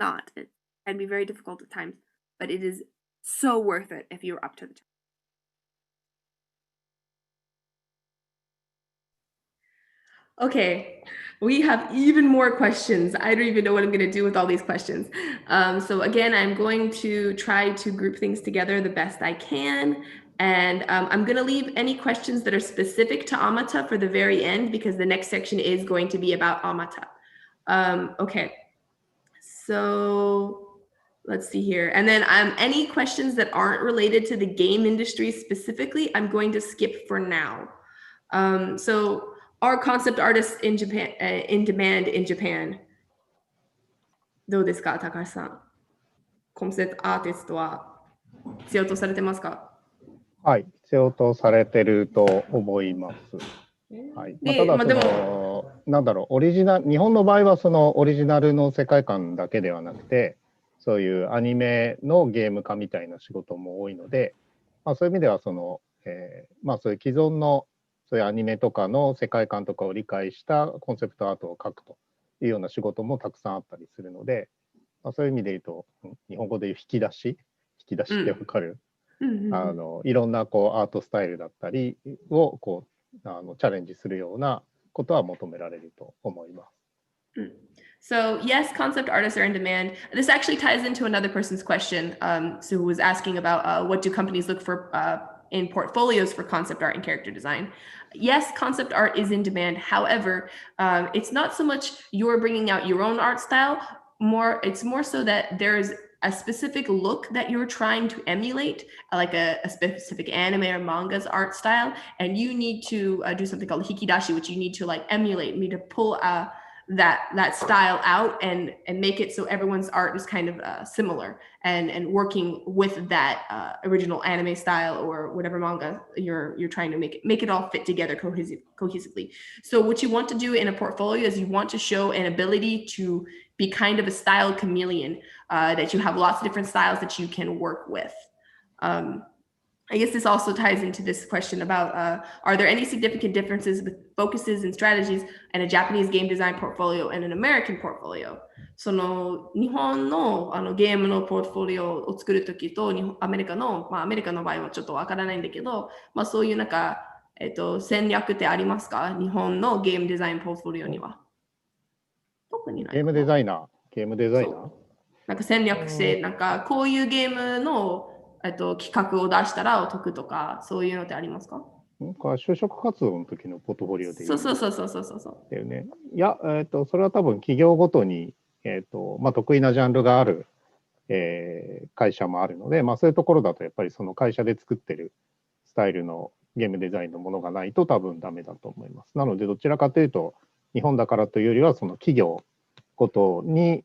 Not. It can be very difficult at times, but it is so worth it if you're up to the challenge. Okay, we have even more questions. I don't even know what I'm going to do with all these questions. So again, I'm going to try to group things together the best I can. And I'm going to leave any questions that are specific to Amata for the very end, because the next section is going to be about Amata. Okay, so let's see here. And then any questions that aren't related to the game industry specifically, I'm going to skip for now. So are concept artists in Japan in demand in Japan? どうですか、高橋さん。コンセプトアーティストは必要とされてますか？はい、必要とされてると思います。はい。ただなんだろう、日本の場合はそのオリジナルの世界観だけではなくて、そういうアニメのゲーム化みたいな仕事も多いので、そういう意味ではそういう既存のそういうアニメとかの世界観とかを理解したコンセプトアートを描くというような仕事もたくさんあったりするので、そういう意味で言うと、日本語で言う引き出しってわかる？いろんなアートスタイルだったりをチャレンジするようなことは求められると思います。So yes, concept artists are in demand. This actually ties into another person's question, who was asking about what do companies look for in portfolios for concept art and character design. Yes, concept art is in demand. However, it's not so much you're bringing out your own art style. It's more so that there's a specific look that you're trying to emulate, like a specific anime or manga's art style, and you need to do something called hikidashi, which you need to like emulate, need to pull that style out and make it so everyone's art is kind of similar and working with that original anime style or whatever manga you're trying to make it all fit together cohesively. So what you want to do in a portfolio is you want to show an ability to be kind of a style chameleon, that you have lots of different styles that you can work with. I guess this also ties into this question about, are there any significant differences with focuses and strategies in a Japanese game design portfolio and an American portfolio? その日本のゲームのポートフォリオを作るときとアメリカの場合はちょっとわからないんだけど、そういうなんか、戦略ってありますか？日本のゲームデザインポートフォリオには。特にない。ゲームデザイナーなんか戦略性、なんかこういうゲームの企画を出したらお得とか、そういうのってありますか？就職活動の時のポートフォリオで。そう。だよね。いや、それは多分企業ごとに、得意なジャンルがある、会社もあるので、そういうところだとやっぱりその会社で作ってるスタイルのゲームデザインのものがないと多分ダメだと思います。なのでどちらかというと、日本だからというよりはその企業ごとに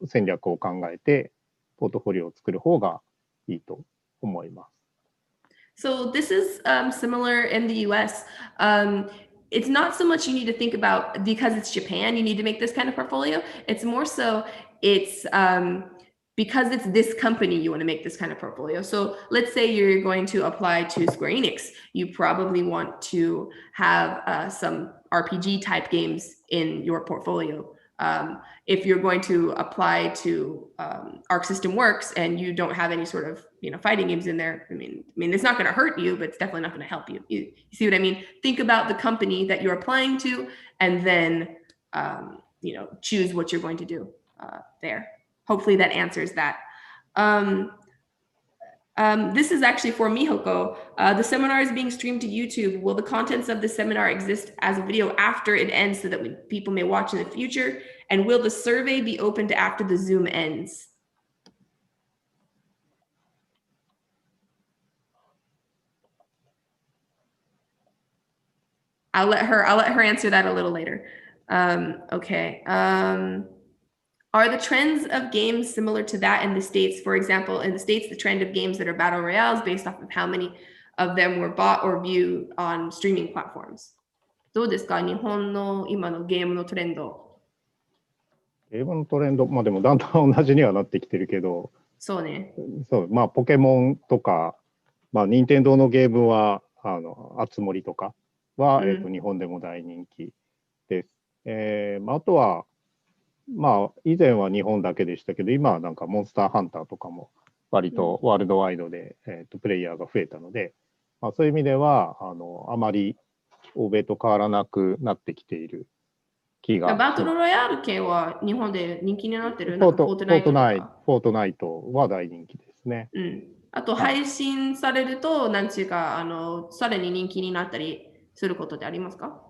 戦略を考えてポートフォリオを作る方がいいと思います。So this is similar in the US. It's not so much you need to think about because it's Japan, you need to make this kind of portfolio. It's more so it's because it's this company, you want to make this kind of portfolio. So let's say you're going to apply to Square Enix. You probably want to have some RPG type games in your portfolio. If you're going to apply to Arc System Works and you don't have any sort of fighting games in there, I mean it's not going to hurt you, but it's definitely not going to help you. You see what I mean? Think about the company that you're applying to, and then choose what you're going to do there. Hopefully that answers that. This is actually for Mihoko. The seminar is being streamed to YouTube. Will the contents of the seminar exist as a video after it ends so that people may watch in the future? And will the survey be opened after the Zoom ends? I'll let her answer that a little later. Okay. Are the trends of games similar to that in the States? For example, in the States, the trend of games that are battle royales based off of how many of them were bought or viewed on streaming platforms. どうですか、日本の今のゲームのトレンド。ゲームのトレンド、まあでもだんだん同じにはなってきてるけど、そうね。そう、まあポケモンとか、まあ任天堂のゲームはあつ森とかは、日本でも大人気です。あとはまあ以前は日本だけでしたけど、今はなんかモンスターハンターとかも割とワールドワイドで、プレイヤーが増えたので、まあ、そういう意味ではあまり欧米と変わらなくなってきている気が。バトルロイヤル系は日本で人気になってる。フォートナイトは大人気ですね。うん。あと配信されると、なんていうかさらに人気になったりすることってありますか？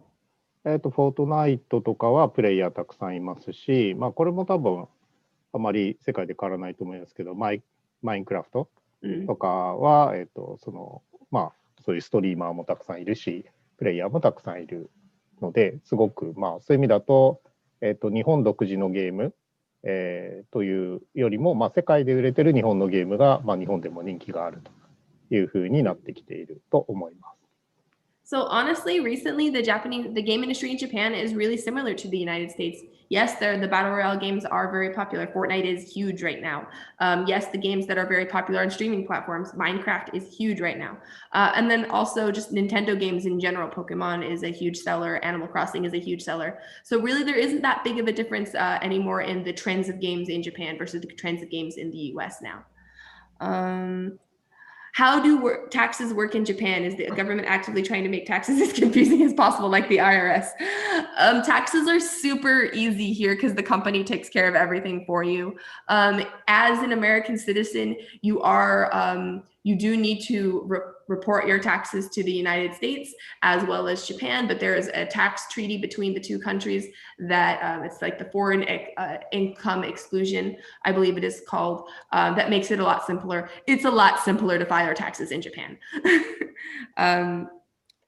フォートナイトとかはプレイヤーたくさんいますし、まあ、これも多分あまり世界で変わらないと思いますけど、マインクラフトとかは、まあ、そういうストリーマーもたくさんいるし、プレイヤーもたくさんいるので、すごく、まあ、そういう意味だと、日本独自のゲーム、というよりも、まあ、世界で売れてる日本のゲームが、まあ、日本でも人気があるというふうになってきていると思います。So honestly, recently the game industry in Japan is really similar to the United States. Yes, the battle royale games are very popular. Fortnite is huge right now. Yes, the games that are very popular on streaming platforms, Minecraft is huge right now. And then also just Nintendo games in general. Pokemon is a huge seller. Animal Crossing is a huge seller. So really there isn't that big of a difference anymore in the trends of games in Japan versus the trends of games in the US now. How do taxes work in Japan? Is the government actively trying to make taxes as confusing as possible, like the IRS? Taxes are super easy here because the company takes care of everything for you. As an American citizen, you do need to report your taxes to the United States as well as Japan, but there is a tax treaty between the two countries that it's like the foreign income exclusion, I believe it is called, that makes it a lot simpler. It's a lot simpler to file our taxes in Japan.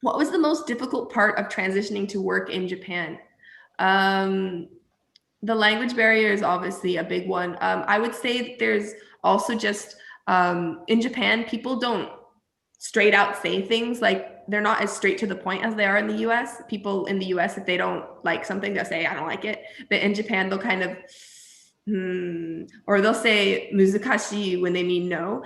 What was the most difficult part of transitioning to work in Japan? The language barrier is obviously a big one. I would say there's also just in Japan, people don't straight out say things, like they're not as straight to the point as they are in the US. People in the US, if they don't like something, they'll say, I don't like it. But in Japan, they'll kind of, or they'll say muzukashii when they mean no.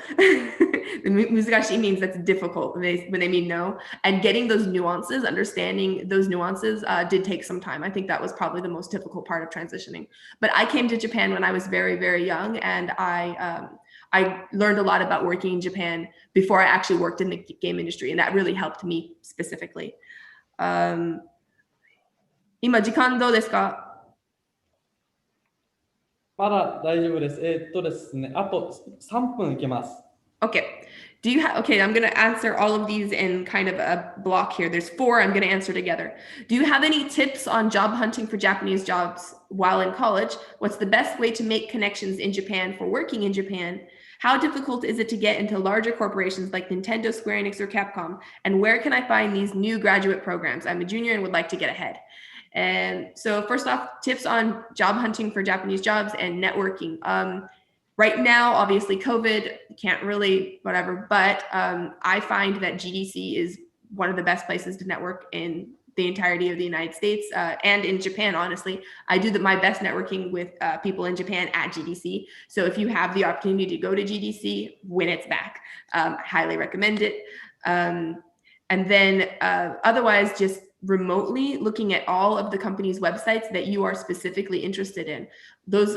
Muzukashii means that's difficult when they mean no. And getting those nuances, understanding those nuances did take some time. I think that was probably the most difficult part of transitioning. But I came to Japan when I was very, very young, and I learned a lot about working in Japan before I actually worked in the game industry, and that really helped me specifically. 今時間どうですか？まだ大丈夫です。ですね、あと3分いけます。Okay. Okay, I'm going to answer all of these in kind of a block here. There's 4 I'm going to answer together. Do you have any tips on job hunting for Japanese jobs while in college? What's the best way to make connections in Japan for working in Japan? How difficult is it to get into larger corporations like Nintendo, Square Enix, or Capcom? And where can I find these new graduate programs? I'm a junior and would like to get ahead. And so first off, tips on job hunting for Japanese jobs and networking. Right now, obviously COVID, can't really whatever, but I find that GDC is one of the best places to network in the entirety of the United States and in Japan. Honestly, I do my best networking with people in Japan at GDC. So if you have the opportunity to go to GDC when it's back, I highly recommend it. And then otherwise, just remotely looking at all of the company's websites that you are specifically interested in. Those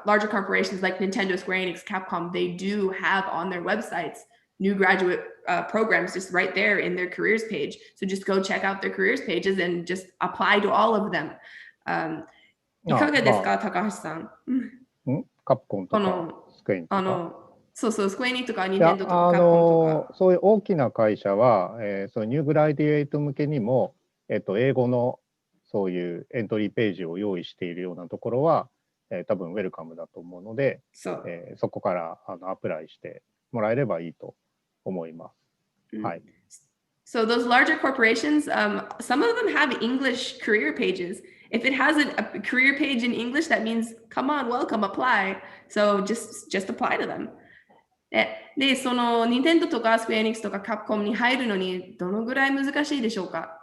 larger corporations like Nintendo, Square Enix, Capcom, they do have on their websites new graduate programs just right there in their careers page. So just go check out their careers pages and just apply to all of them. いかがですか、高橋さん。カプコンとかスクエニとか。そうそう、スクエニとかニンテンドとかカプコンとか。そういう大きな会社は、そのニューグラディエイト向けにも、英語のそういうエントリーページを用意しているようなところは、多分ウェルカムだと思うので、そこからアプライしてもらえればいいと思います。はい。So those larger corporations, some of them have English career pages. If it has a career page in English, that means come on, welcome, apply. So just apply to them. で、その Nintendo とか Square Enix とか Capcom に入るのにどのぐらい難しいでしょうか？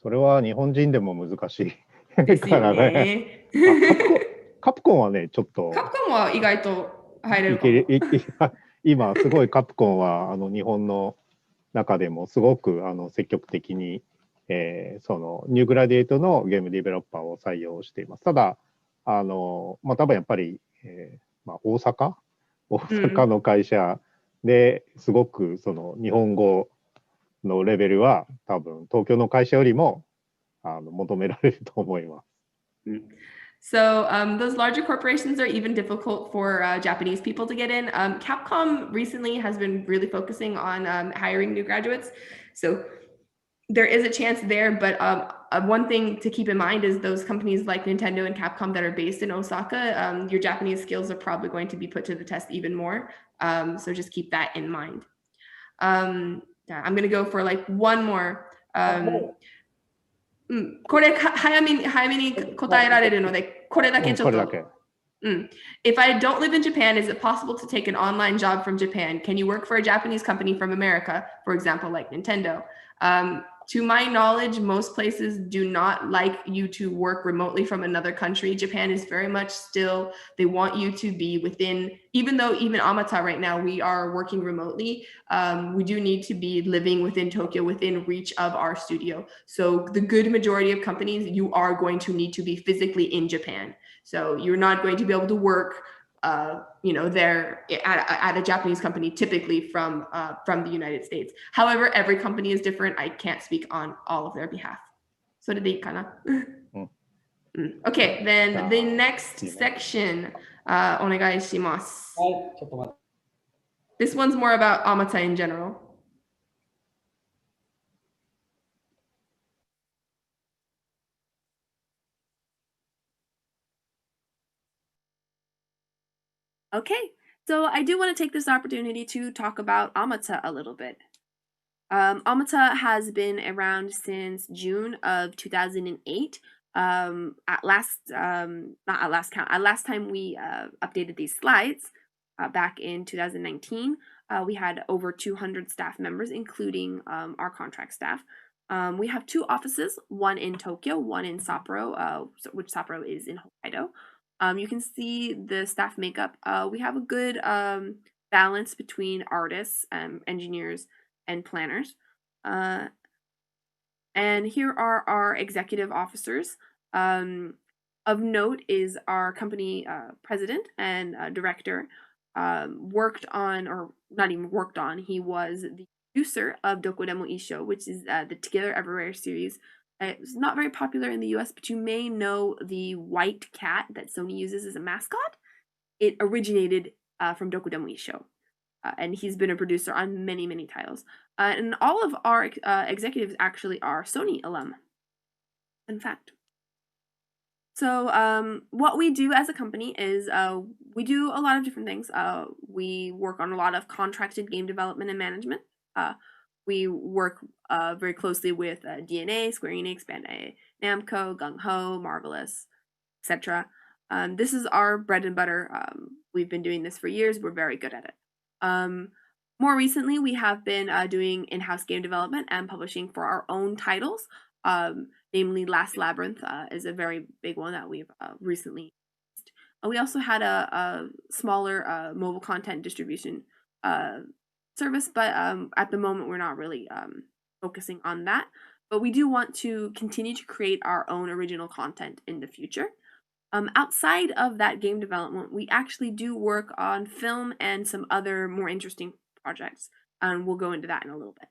それは日本人でも難しいですよね。カプコンはね、ちょっと。カプコンは意外と入れるかも。今すごいカプコンは日本の中でもすごく積極的に、そのニューグラディエイトのゲームディベロッパーを採用しています。ただ多分やっぱり、大阪の会社ですごくその日本語のレベルは多分東京の会社よりも求められると思います。So those larger corporations are even difficult for Japanese people to get in. Capcom recently has been really focusing on hiring new graduates. So there is a chance there, but one thing to keep in mind is those companies like Nintendo and Capcom that are based in Osaka, your Japanese skills are probably going to be put to the test even more. So just keep that in mind. I'm going to go for like one more. これ早めに答えられるので、これだけちょっと。If I don't live in Japan, is it possible to take an online job from Japan? Can you work for a Japanese company from America, for example, like Nintendo? To my knowledge, most places do not like you to work remotely from another country. Japan is very much still, they want you to be within, even though even Amata right now, we are working remotely, we do need to be living within Tokyo, within reach of our studio. So the good majority of companies, you are going to need to be physically in Japan. So you're not going to be able to work there at a Japanese company, typically from the United States. However, every company is different. I can't speak on all of their behalf. So did they kind of? Okay, then the next section, お願いします。はい、ちょっと待って。This one's more about Amata in general. Okay, so I do want to take this opportunity to talk about Amata a little bit. Amata has been around since June of 2008. At last time we updated these slides back in 2019, we had over 200 staff members, including our contract staff. We have two offices, one in Tokyo, one in Sapporo, which Sapporo is in Hokkaido. You can see the staff makeup. We have a good balance between artists, engineers, and planners. And here are our executive officers. Of note is our company president and director. Worked on, or not even worked on, he was the producer of Doko Demo Issyo, which is the Together Everywhere series. It's not very popular in the US, but you may know the white cat that Sony uses as a mascot. It originated from Doko Demo Issyo. And he's been a producer on many, many titles. And all of our executives actually are Sony alum. Fun fact. So what we do as a company is we do a lot of different things. We work on a lot of contracted game development and management. We work very closely with DNA, Square Enix, Bandai Namco, Gung Ho, Marvelous, etc. This is our bread and butter. We've been doing this for years. We're very good at it. More recently, we have been doing in-house game development and publishing for our own titles. namely Last Labyrinth is a very big one that we've recently used. We also had a smaller mobile content distribution service, but at the moment we're not really focusing on that. But we do want to continue to create our own original content in the future. Outside of that game development, we actually do work on film and some other more interesting projects, and we'll go into that in a little bit.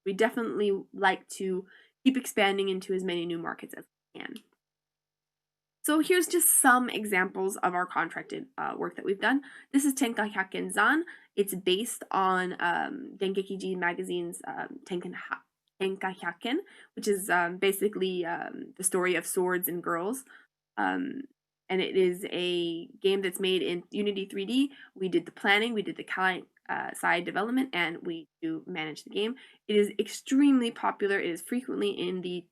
We definitely like to keep expanding into as many new markets as we can. So here's just some examples of our contracted work that we've done. This is Tenka Hyakken-zan. It's based on Dengeki Magazine's Tenka Hyakken, which is basically the story of swords and girls. And it is a game that's made in Unity 3D. We did the planning, we did the client side development, and we do manage the game. It is extremely popular. It is frequently in the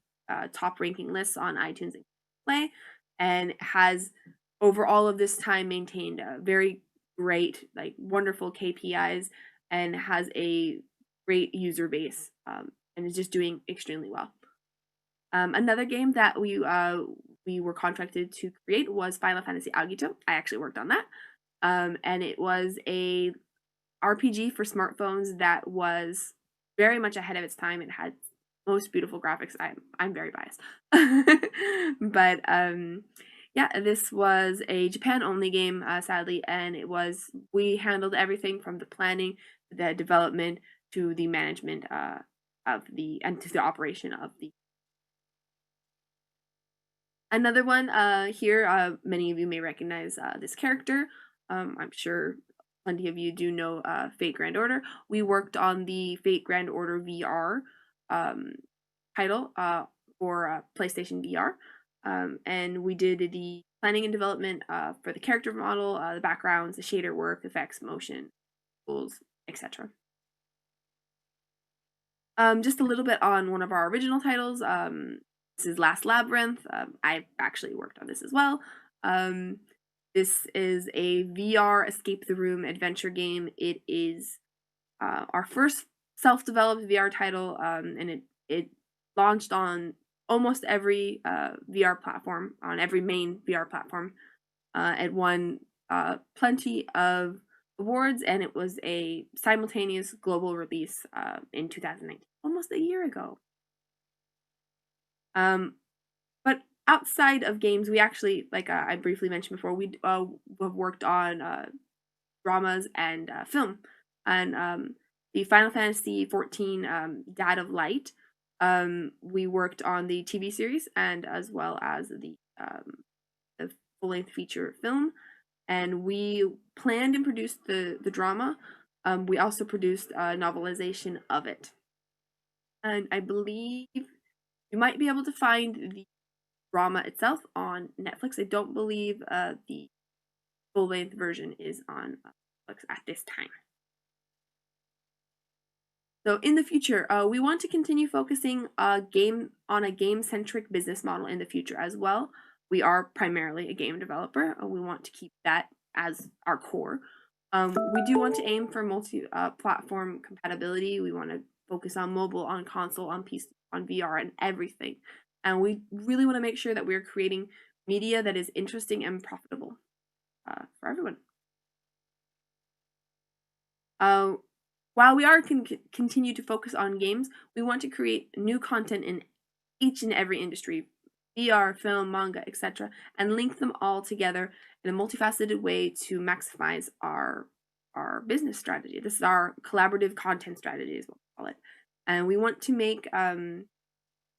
top ranking lists on iTunes and Play, and has over all of this time maintained a very great, like wonderful KPIs, and has a great user base, and is just doing extremely well. Another game that we were contracted to create was Final Fantasy Agito. I actually worked on that. And it was a RPG for smartphones that was very much ahead of its time. It had most beautiful graphics. I'm very biased. But yeah, this was a Japan-only game, sadly, and we handled everything from the planning, the development, to the management and to the operation of the. Another one here, many of you may recognize this character. I'm sure plenty of you do know Fate Grand Order. We worked on the Fate Grand Order VR title for PlayStation VR. And we did the planning and development for the character model, the backgrounds, the shader work, effects, motion, tools, etc. Just a little bit on one of our original titles. This is Last Labyrinth. I've actually worked on this as well. This is a VR escape the room adventure game. It is our first self-developed VR title, and it launched on almost every VR platform, on every main VR platform. It won plenty of awards, and it was a simultaneous global release in 2019, almost a year ago. But outside of games, we actually, like I briefly mentioned before, we have worked on dramas and film. And the Final Fantasy XIV Dad of Light, we worked on the TV series and as well as the full-length feature film. And we planned and produced the drama. We also produced a novelization of it. And I believe you might be able to find the drama itself on Netflix. I don't believe the full-length version is on Netflix at this time. So in the future, we want to continue focusing on a game-centric business model in the future as well. We are primarily a game developer. We want to keep that as our core. We do want to aim for multi-platform compatibility. We want to focus on mobile, on console, on PC, on VR, and everything. And we really want to make sure that we're creating media that is interesting and profitable for everyone. While we are continue to focus on games, we want to create new content in each and every industry, VR, film, manga, etc., and link them all together in a multifaceted way to maximize our business strategy. This is our collaborative content strategy, is what we call it. And we want to make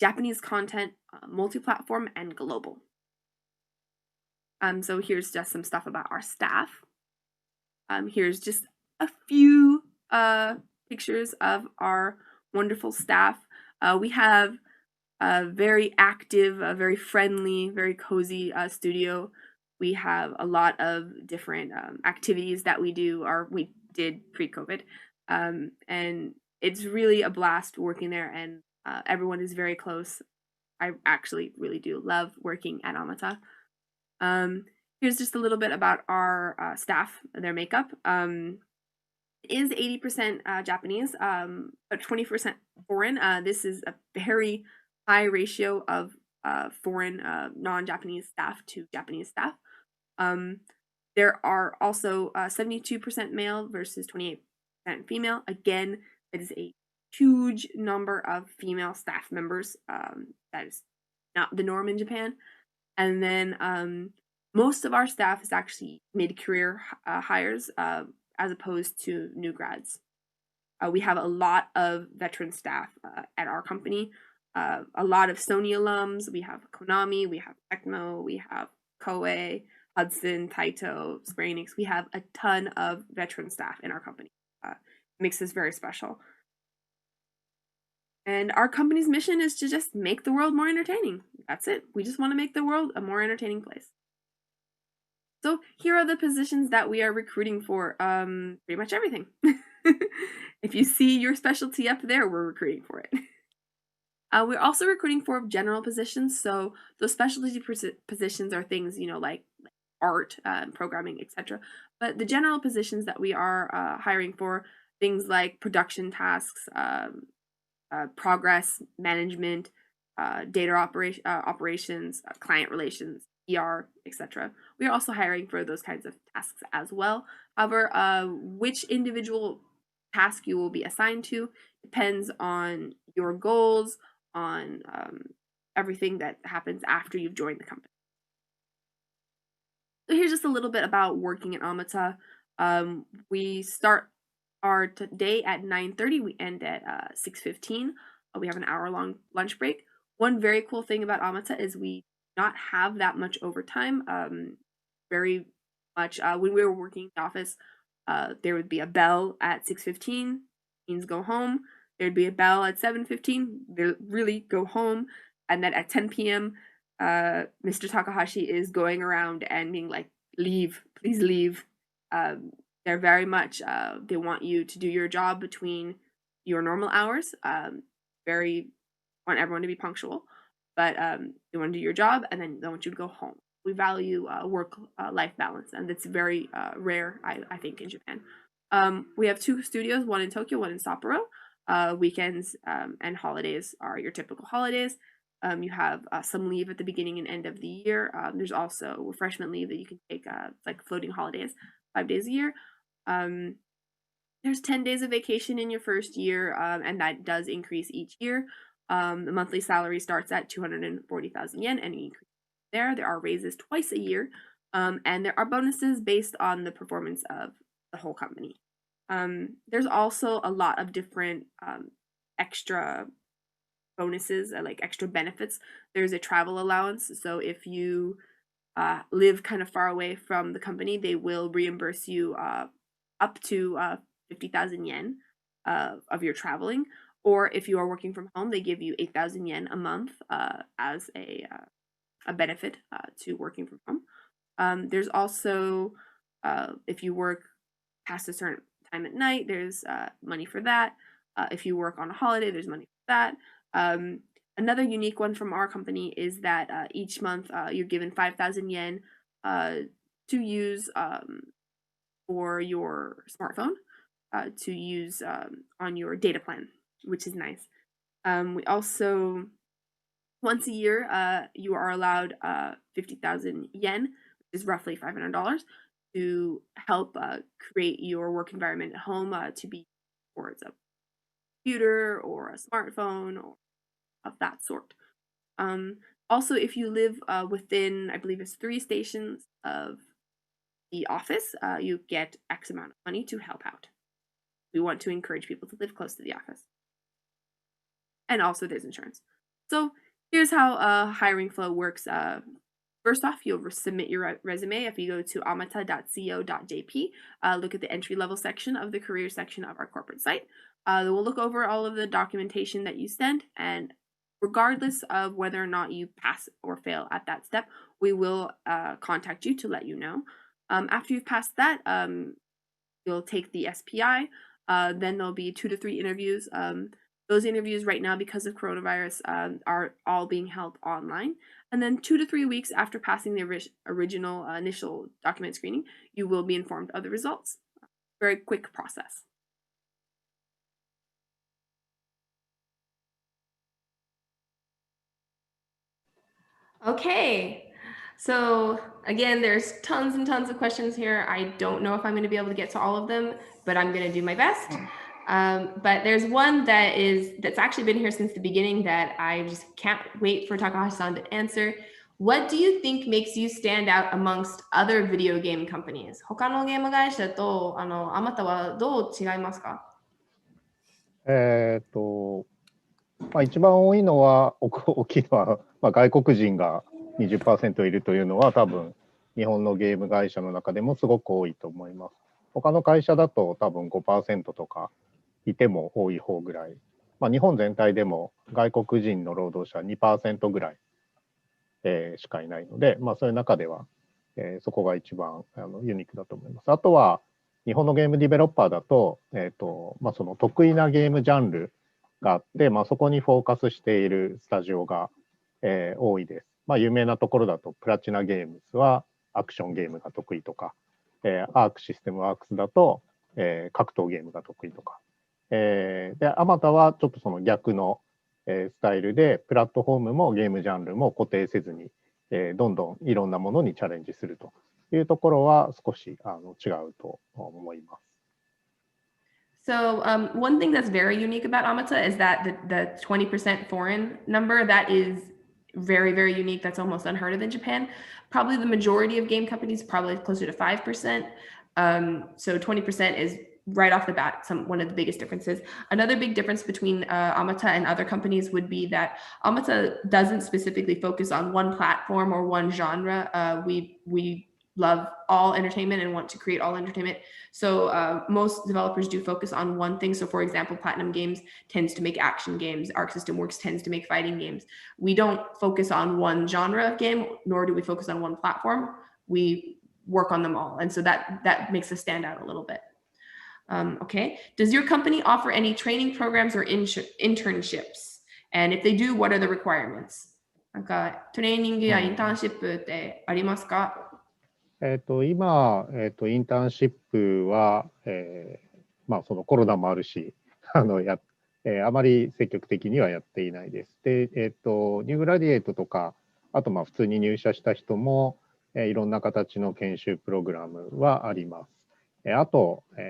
Japanese content multi-platform and global. So here's just some stuff about our staff. Here's just a few pictures of our wonderful staff. We have a very active, very friendly, very cozy studio. We have a lot of different activities that we do, or we did pre-COVID. And it's really a blast working there, and everyone is very close. I actually really do love working at Amata. Here's just a little bit about our staff, their makeup. It is 80% Japanese, but 20% foreign. This is a very high ratio of foreign non-Japanese staff to Japanese staff. There are also 72% male versus 28% female. Again, that is a huge number of female staff members. That is not the norm in Japan. And then most of our staff is actually mid-career hires as opposed to new grads. We have a lot of veteran staff at our company. A lot of Sony alums. We have Konami, we have Tecmo, we have Koei, Hudson, Taito, Square Enix. We have a ton of veteran staff in our company. It makes us very special. And our company's mission is to just make the world more entertaining. That's it. We just want to make the world a more entertaining place. So here are the positions that we are recruiting for. Pretty much everything. If you see your specialty up there, we're recruiting for it. We're also recruiting for general positions. So those specialty positions are things, like art, programming, etc. But the general positions that we are hiring for, things like production tasks, progress management, data operations, client relations, ER, etc. We are also hiring for those kinds of tasks as well. However, which individual task you will be assigned to depends on your goals, on everything that happens after you've joined the company. So here's just a little bit about working at Amata. We start our day at 9:30. We end at 6:15. We have an hour-long lunch break. One very cool thing about Amata is we do not have that much overtime. Very much when we were working in the office, there would be a bell at 6:15. Teens go home. There'd be a bell at 7:15. They really go home, and then at 10 p.m. Mr. Takahashi is going around and being like, "Leave, please leave." They're very much they want you to do your job between your normal hours. Very want everyone to be punctual, but they want to do your job and then they want you to go home. We value work-life balance, and that's very rare, I think, in Japan. We have 2 studios, one in Tokyo, one in Sapporo. Weekends and holidays are your typical holidays. You have some leave at the beginning and end of the year. There's also refreshment leave that you can take, like floating holidays, 5 days a year. There's 10 days of vacation in your first year, and that does increase each year. The monthly salary starts at 240,000 yen and increases there. There are raises twice a year, and there are bonuses based on the performance of the whole company. There's also a lot of different extra bonuses, like extra benefits. There's a travel allowance. So if you live kind of far away from the company, they will reimburse you up to 50,000 yen of your traveling. Or if you are working from home, they give you 8,000 yen a month as a benefit to working from home. There's also, if you work past a certain time at night, there's money for that. If you work on a holiday, there's money for that. Another unique one from our company is that each month you're given 5,000 yen to use for your smartphone to use on your data plan, which is nice. We also, once a year, you are allowed 50,000 yen, which is roughly $500, to help create your work environment at home to be towards a computer or a smartphone or of that sort. Also, if you live within, I believe it's 3 stations of the office, you get X amount of money to help out. We want to encourage people to live close to the office. And also there's insurance. So here's how hiring flow works. First off, you'll submit your resume. If you go to amata.co.jp, look at the entry-level section of the career section of our corporate site. We'll look over all of the documentation that you send, and regardless of whether or not you pass or fail at that step, we will contact you to let you know. After you've passed that, you'll take the SPI. Then there'll be 2 to 3 interviews. Those interviews right now, because of coronavirus, are all being held online. And then 2 to 3 weeks after passing the original initial document screening, you will be informed of the results. Very quick process. Okay. So again, there's tons and tons of questions here. I don't know if I'm going to be able to get to all of them, but I'm going to do my best. But there's one that's actually been here since the beginning that I just can't wait for Takahashi-san to answer. What do you think makes you stand out amongst other video game companies? 他のゲーム会社とあまたはどう違いますか？一番多いのは、大きいのは、外国人が 20% いるというのは、多分日本のゲーム会社の中でもすごく多いと思います。他の会社だと多分 5% とかいても多い方ぐらい、日本全体でも外国人の労働者 2% ぐらい、しかいないので、そういう中では、そこが一番ユニークだと思います。あとは日本のゲームディベロッパーだと、その得意なゲームジャンルがあって、そこにフォーカスしているスタジオが、多いです。有名なところだとプラチナゲームズはアクションゲームが得意とか、アークシステムワークスだと、格闘ゲームが得意とか、であまたはちょっとその逆の、スタイルでプラットフォームもゲームジャンルも固定せずに、どんどんいろんなものにチャレンジするというところは少し違うと思います。So one thing that's very unique about Amata is that the 20% foreign number, that is very, very unique. That's almost unheard of in Japan. Probably the majority of game companies, probably closer to 5%. So 20% is right off the bat one of the biggest differences. Another big difference between Amata and other companies would be that Amata doesn't specifically focus on one platform or one genre. We love all entertainment and want to create all entertainment. So most developers do focus on one thing. So for example, Platinum Games tends to make action games. Arc System Works tends to make fighting games. We don't focus on one genre of game, nor do we focus on one platform. We work on them all. And so that makes us stand out a little bit. Okay. Does your company offer any training programs or internships? And if they do, what are the requirements? なんかトレーニングやインターンシップってありますか？今、インターンシップは、そのコロナもあるし、あまり積極的にはやっていないです。で、ニューグラディエイトとか、あと普通に入社した人も、いろんな形の研修プログラムはあります。あと、あ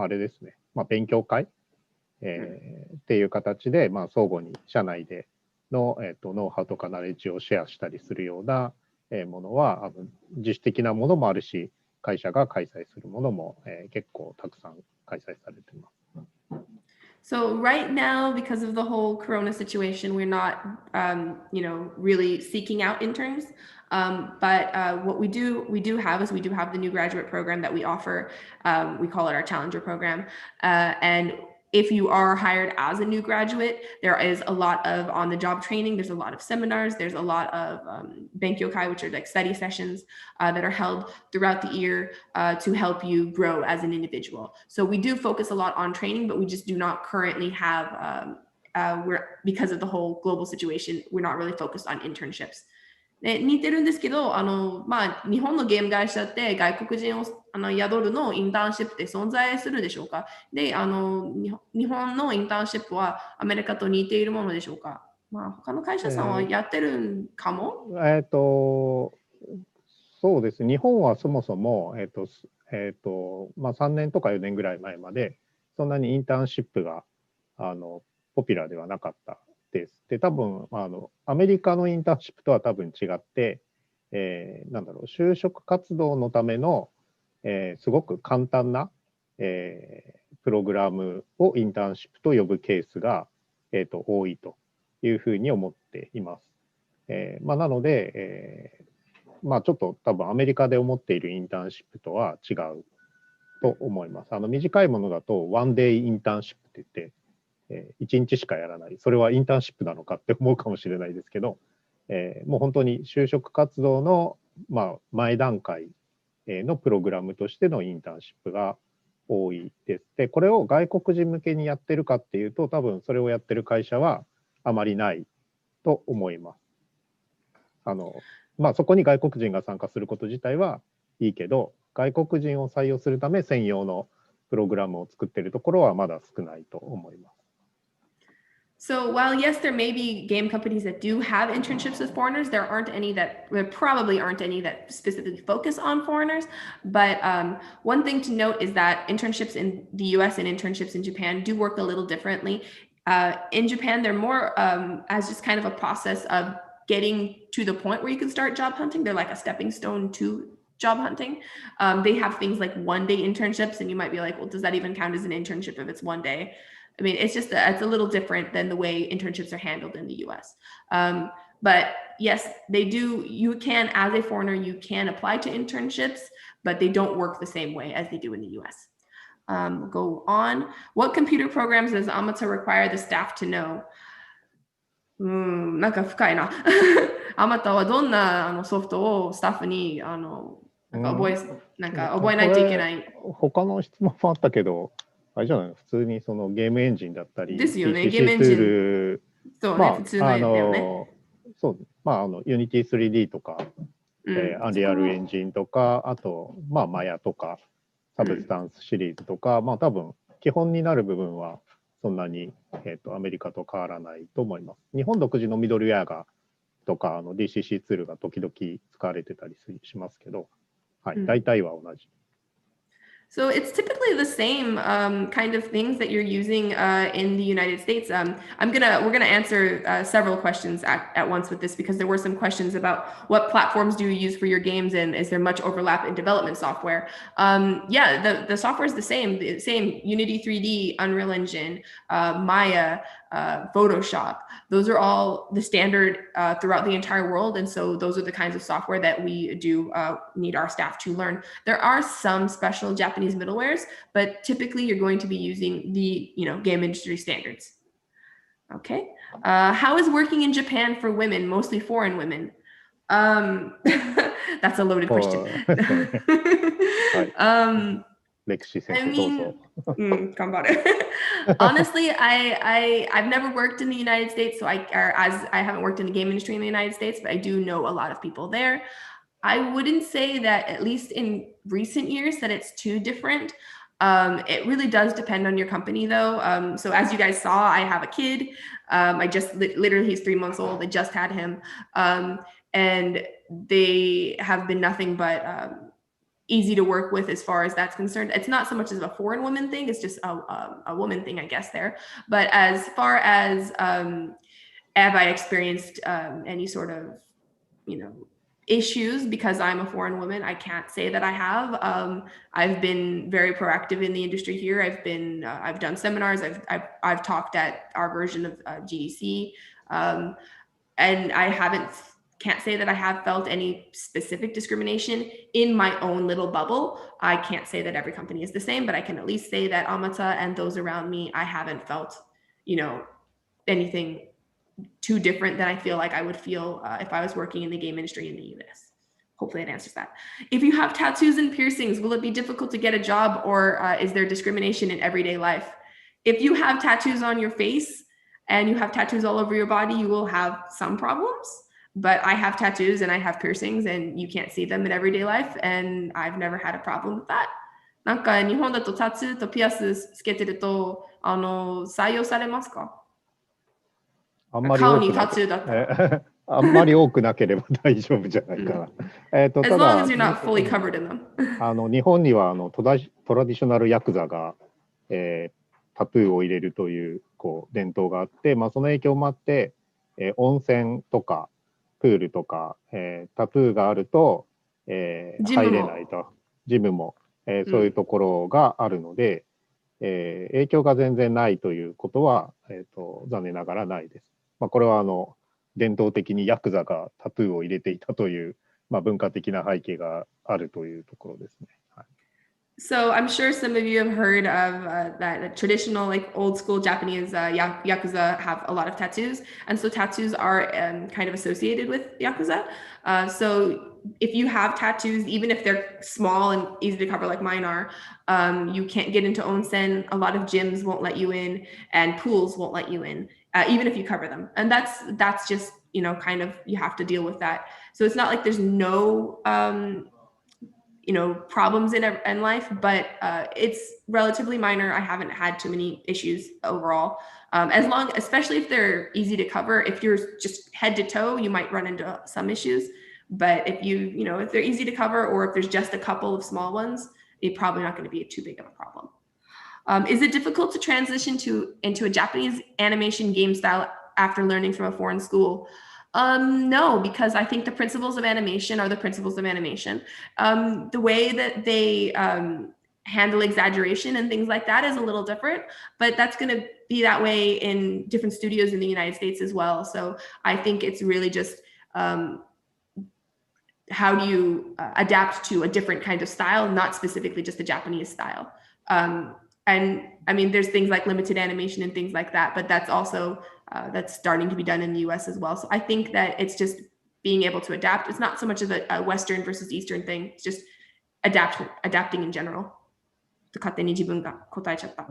れですね、勉強会、っていう形で、相互に社内での、ノウハウとかナレッジをシェアしたりするようなものは自主的なものもあるし、会社が開催するものも結構たくさん開催されています。So right now, because of the whole Corona situation, we're not, really seeking out interns. But what we do have the new graduate program that we offer. We call it our Challenger program. And if you are hired as a new graduate, there is a lot of on-the-job training. There's a lot of seminars. There's a lot of Benkyokai, which are like study sessions that are held throughout the year to help you grow as an individual. So we do focus a lot on training, but we just do not currently have, because of the whole global situation, we're not really focused on internships. 似てるんですけど、日本のゲーム会社って外国人を宿るのインターンシップって存在するでしょうか？で、日本のインターンシップはアメリカと似ているものでしょうか？他の会社さんはやってるんかも？そうです。日本はそもそも、3年とか4年ぐらい前までそんなにインターンシップがポピュラーではなかったです。で、多分アメリカのインターンシップとは多分違って、就職活動のための、すごく簡単な、プログラムをインターンシップと呼ぶケースが、多いというふうに思っています。なので、ちょっと多分アメリカで思っているインターンシップとは違うと思います。短いものだとワンデイインターンシップって言って、1日しかやらない、それはインターンシップなのかって思うかもしれないですけど、もう本当に就職活動の、前段階のプログラムとしてのインターンシップが多いです。で、これを外国人向けにやってるかっていうと、多分それをやってる会社はあまりないと思います。そこに外国人が参加すること自体はいいけど、外国人を採用するため専用のプログラムを作っているところはまだ少ないと思います。So while yes, there may be game companies that do have internships with foreigners, there probably aren't any that specifically focus on foreigners. But one thing to note is that internships in the US and internships in Japan do work a little differently. In Japan, they're more as just kind of a process of getting to the point where you can start job hunting. They're like a stepping stone to job hunting. They have things like one-day internships, and you might be like, well, does that even count as an internship if it's one day? I mean, it's a little different than the way internships are handled in the US. But yes, they do. You can, as a foreigner, you can apply to internships, but they don't work the same way as they do in the US. Go on. What computer programs does Amata require the staff to know? なんか深いな。あまたはどんなソフトをスタッフに覚えないといけない。他の質問もあったけど、あれじゃないの、普通にそのゲームエンジンだったり、ですよね、 PCC ゲームエンジン。ツール、そうね、普通のやつだよね。そう、Unity 3D とか、アンリアルエンジンとか、あと、マヤとか、サブスタンスシリーズとか、多分、基本になる部分は、そんなに、アメリカと変わらないと思います。日本独自のミドルウェアとかDCC ツールが時々使われてたりしますけど、はい、大体は同じ。So it's typically the same kind of things that you're using in the United States. We're gonna answer several questions at once with this, because there were some questions about what platforms do you use for your games, and is there much overlap in development software? Yeah, the software is the same Unity 3D, Unreal Engine, Maya, Photoshop. Those are all the standard throughout the entire world, and so those are the kinds of software that we do need our staff to learn. There are some special Japanese middlewares, but typically you're going to be using the game industry standards. Okay, how is working in Japan for women, mostly foreign women? That's a loaded question. Honestly, I've never worked in the United States, so I haven't worked in the game industry in the United States, but I do know a lot of people there. I wouldn't say that, at least in recent years, that it's too different. It really does depend on your company, though. So as you guys saw, I have a kid. I just literally, he's 3 months old. I just had him, and they have been nothing but easy to work with as far as that's concerned. It's not so much as a foreign woman thing, it's just a woman thing, I guess, there. But as far as have I experienced any sort of issues because I'm a foreign woman, I can't say that I have. I've been very proactive in the industry here. I've done seminars, I've talked at our version of GDC, and I can't say that I have felt any specific discrimination in my own little bubble. I can't say that every company is the same, but I can at least say that Amata and those around me, I haven't felt, anything too different than I feel like I would feel if I was working in the game industry in the US. Hopefully that answers that. If you have tattoos and piercings, will it be difficult to get a job, or is there discrimination in everyday life? If you have tattoos on your face and you have tattoos all over your body, you will have some problems. But I have tattoos and I have piercings, and you can't see them in everyday life, and I've never had a problem with that. なんか日本だとタトゥーとピアスつけてると採用されますか？あんまり多くなければ大丈夫じゃないかな。As long as you're not fully covered in them. 日本にはトラディショナルヤクザが、タトゥーを入れるという、伝統があって、その影響もあって、温泉とかプールとか、タトゥーがあると、入れないと。ジムも、そういうところがあるので、影響が全然ないということは、残念ながらないです。これは伝統的にヤクザがタトゥーを入れていたという、文化的な背景があるというところですね。So I'm sure some of you have heard of that traditional, like old school Japanese Yakuza have a lot of tattoos. And so tattoos are kind of associated with Yakuza. So if you have tattoos, even if they're small and easy to cover like mine are, you can't get into onsen. A lot of gyms won't let you in, and pools won't let you in, even if you cover them. And that's just, kind of, you have to deal with that. So it's not like there's no problems in life, but it's relatively minor. I haven't had too many issues overall. Especially if they're easy to cover. If you're just head to toe, you might run into some issues. But if they're easy to cover, or if there's just a couple of small ones, it's probably not going to be too big of a problem. Is it difficult to transition into a Japanese animation game style after learning from a foreign school? No, because I think the principles of animation are the principles of animation. The way that they handle exaggeration and things like that is a little different, but that's going to be that way in different studios in the United States as well. So I think it's really just how do you adapt to a different kind of style, not specifically just the Japanese style. And I mean, there's things like limited animation and things like that, but that's also that's starting to be done in the US as well. So I think that it's just being able to adapt. It's not so much of a Western versus Eastern thing. It's just adapting in general. 勝手に自分が答えちゃった。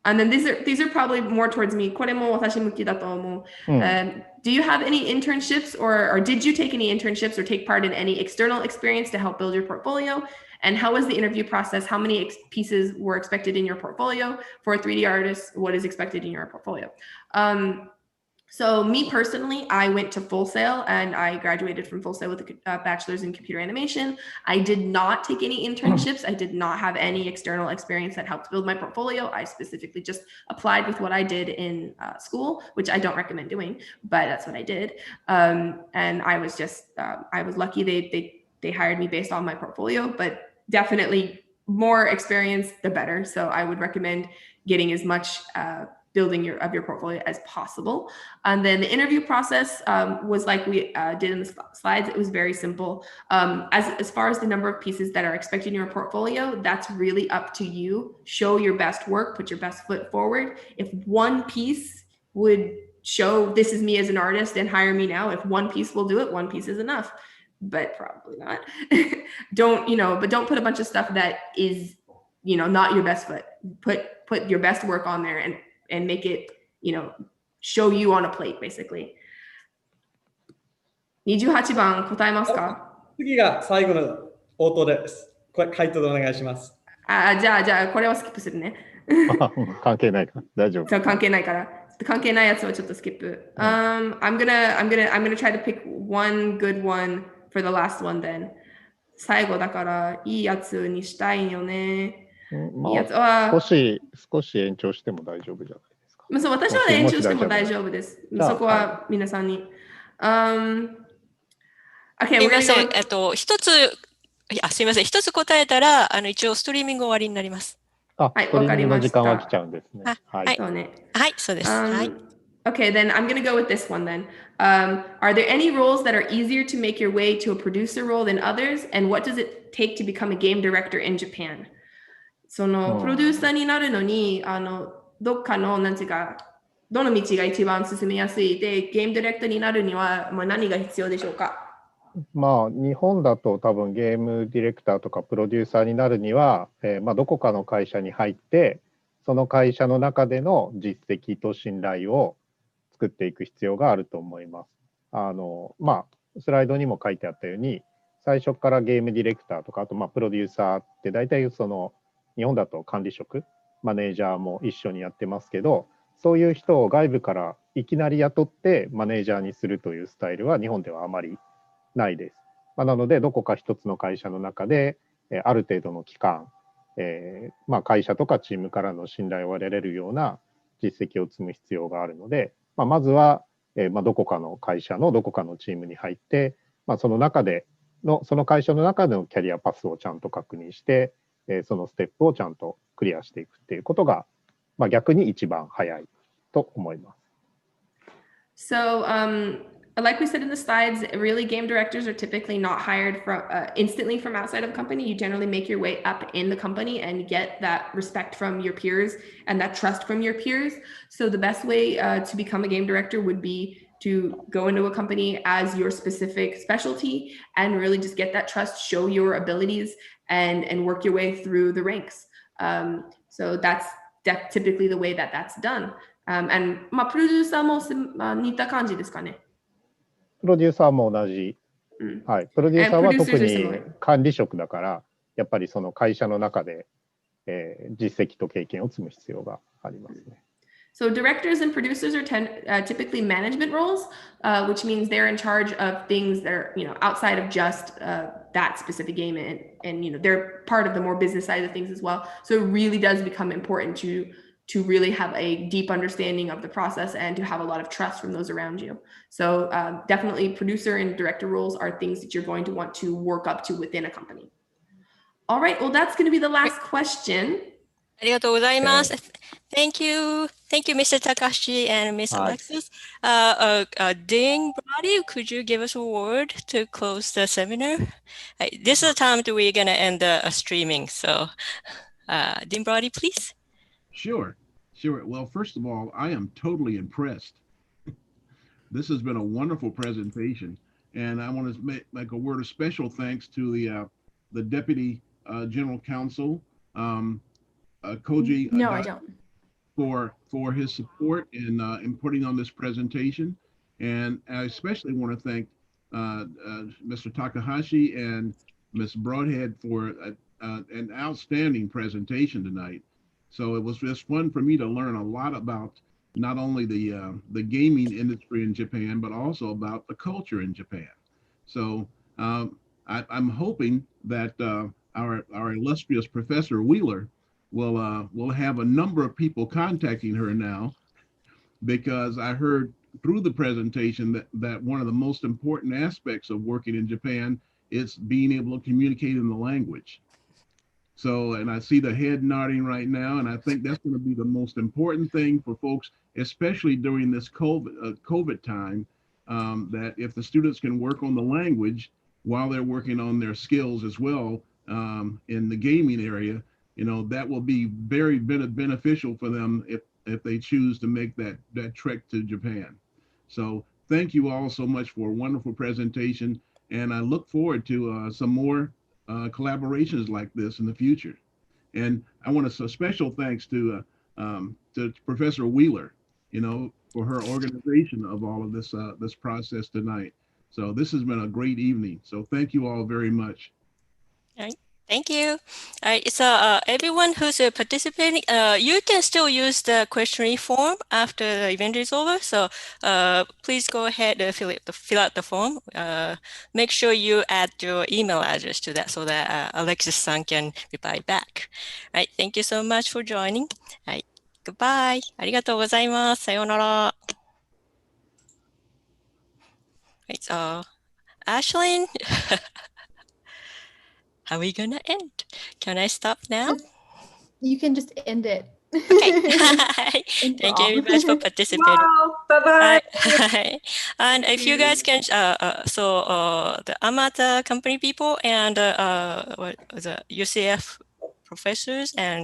And then these are probably more towards me. これも私向きだと思う。Do you have any internships or did you take any internships or take part in any external experience to help build your portfolio? And how was the interview process? How many pieces were expected in your portfolio? For a 3D artist, what is expected in your portfolio? So me personally, I went to Full Sail and I graduated from Full Sail with a bachelor's in computer animation. I did not take any internships. I did not have any external experience that helped build my portfolio. I specifically just applied with what I did in school, which I don't recommend doing, but that's what I did. And I was just, I was lucky they hired me based on my portfolio, but definitely more experience, the better. So I would recommend getting as much building of your portfolio as possible. And then the interview process was like we did in the slides. It was very simple. As far as the number of pieces that are expected in your portfolio, that's really up to you. Show your best work, put your best foot forward. If one piece would show this is me as an artist and hire me now, if one piece will do it, one piece is enough, but probably not. But don't put a bunch of stuff that is, not your best foot. Put your best work on there and make it, show you on a plate, basically. 28番答えますか？次が最後の応答です。回答でお願いします。じゃあこれはスキップするね。関係ないから大丈夫。そう関係ないから。関係ないやつはちょっとスキップ。I'm gonna try to pick one good one for the last one then. 最後だからいいやつにしたいよね。少し延長しても大丈夫じゃないですか。そう、私は延長しても大丈夫です。そこは皆さんに。すみません。すみません。一つ答えたら、一応ストリーミング終わりになります。はい、わかりました。時間は来ちゃうんですね。はい、そうです。はい。Okay, then I'm going to go with this one then. Are there any roles that are easier to make your way to a producer role than others? And what does it take to become a game director in Japan? プロデューサーになるのに、どっかの、どの道が一番進めやすいで、ゲームディレクターになるには、何が必要でしょうか？日本だと多分ゲームディレクターとかプロデューサーになるには、どこかの会社に入って、その会社の中での実績と信頼を作っていく必要があると思います。スライドにも書いてあったように、最初からゲームディレクターとか、あとプロデューサーって大体日本だと管理職、マネージャーも一緒にやってますけど、そういう人を外部からいきなり雇ってマネージャーにするというスタイルは日本ではあまりないです。なので、どこか一つの会社の中で、ある程度の期間、会社とかチームからの信頼を得られるような実績を積む必要があるので、まずは、どこかの会社のどこかのチームに入って、その会社の中でのキャリアパスをちゃんと確認して、そのステップをちゃんとクリアしていくっていうことが、逆に一番早いと思います。So, like we said in the slides, really game directors are typically not hired from instantly from outside of a company. You generally make your way up in the company and get that respect from your peers and that trust from your peers. So the best way to become a game director would be to go into a company as your specific specialty and really just get that trust, show your abilities, and work your way through the ranks. So that's typically the way that's done. And プロデューサーも似た感じですかね。プロデューサーも同じはい。プロデューサー And は producers 特 are に similar. 管理職だから、やっぱりその会社の中で、実績と経験を積む必要がありますね。So directors and producers are typically management roles, which means they're in charge of things that are, outside of just that specific game, and they're part of the more business side of things as well. So it really does become important to really have a deep understanding of the process and to have a lot of trust from those around you. So definitely producer and director roles are things that you're going to want to work up to within a company. All right, well, that's going to be the last question. ありがとうございます。Thank you. Thank you, Mr. Takahashi and Miss Alexis. Dean Brody, could you give us a word to close the seminar? This is the time that we're going to end the streaming. So, Dean Brody, please. Sure. Well, first of all, I am totally impressed. This has been a wonderful presentation, and I want to make a word of special thanks to the Deputy General Counsel, Koji. No, I don't. For his support in putting on this presentation, and I especially want to thank Mr. Takahashi and Ms. Broadhead for an outstanding presentation tonight. So it was just fun for me to learn a lot about not only the gaming industry in Japan, but also about the culture in Japan. So I'm hoping that our illustrious Professor Wheeler will have a number of people contacting her now, because I heard through the presentation that one of the most important aspects of working in Japan is being able to communicate in the language. So, and I see the head nodding right now, and I think that's going to be the most important thing for folks, especially during this COVID time, that if the students can work on the language while they're working on their skills as well in the gaming area, that will be very beneficial for them if they choose to make that trek to Japan. So thank you all so much for a wonderful presentation, and I look forward to some more collaborations like this in the future. And I want to say special thanks to Professor Wheeler, for her organization of all of this process tonight. So this has been a great evening. So thank you all very much. All right. Thank you. All right, so everyone who's participating, you can still use the questionnaire form after the event is over. So please go ahead and fill out the form. Make sure you add your email address to that so that Alexis-san can reply back. All right, thank you so much for joining. All right, goodbye. ありがとうございます。さようなら。Right, so Ashlyn, how are we gonna end? Can I stop now? You can just end it. Okay. Thank you very much for participating. Wow, bye-bye. And if you guys can, the Amata company people and the UCF professors and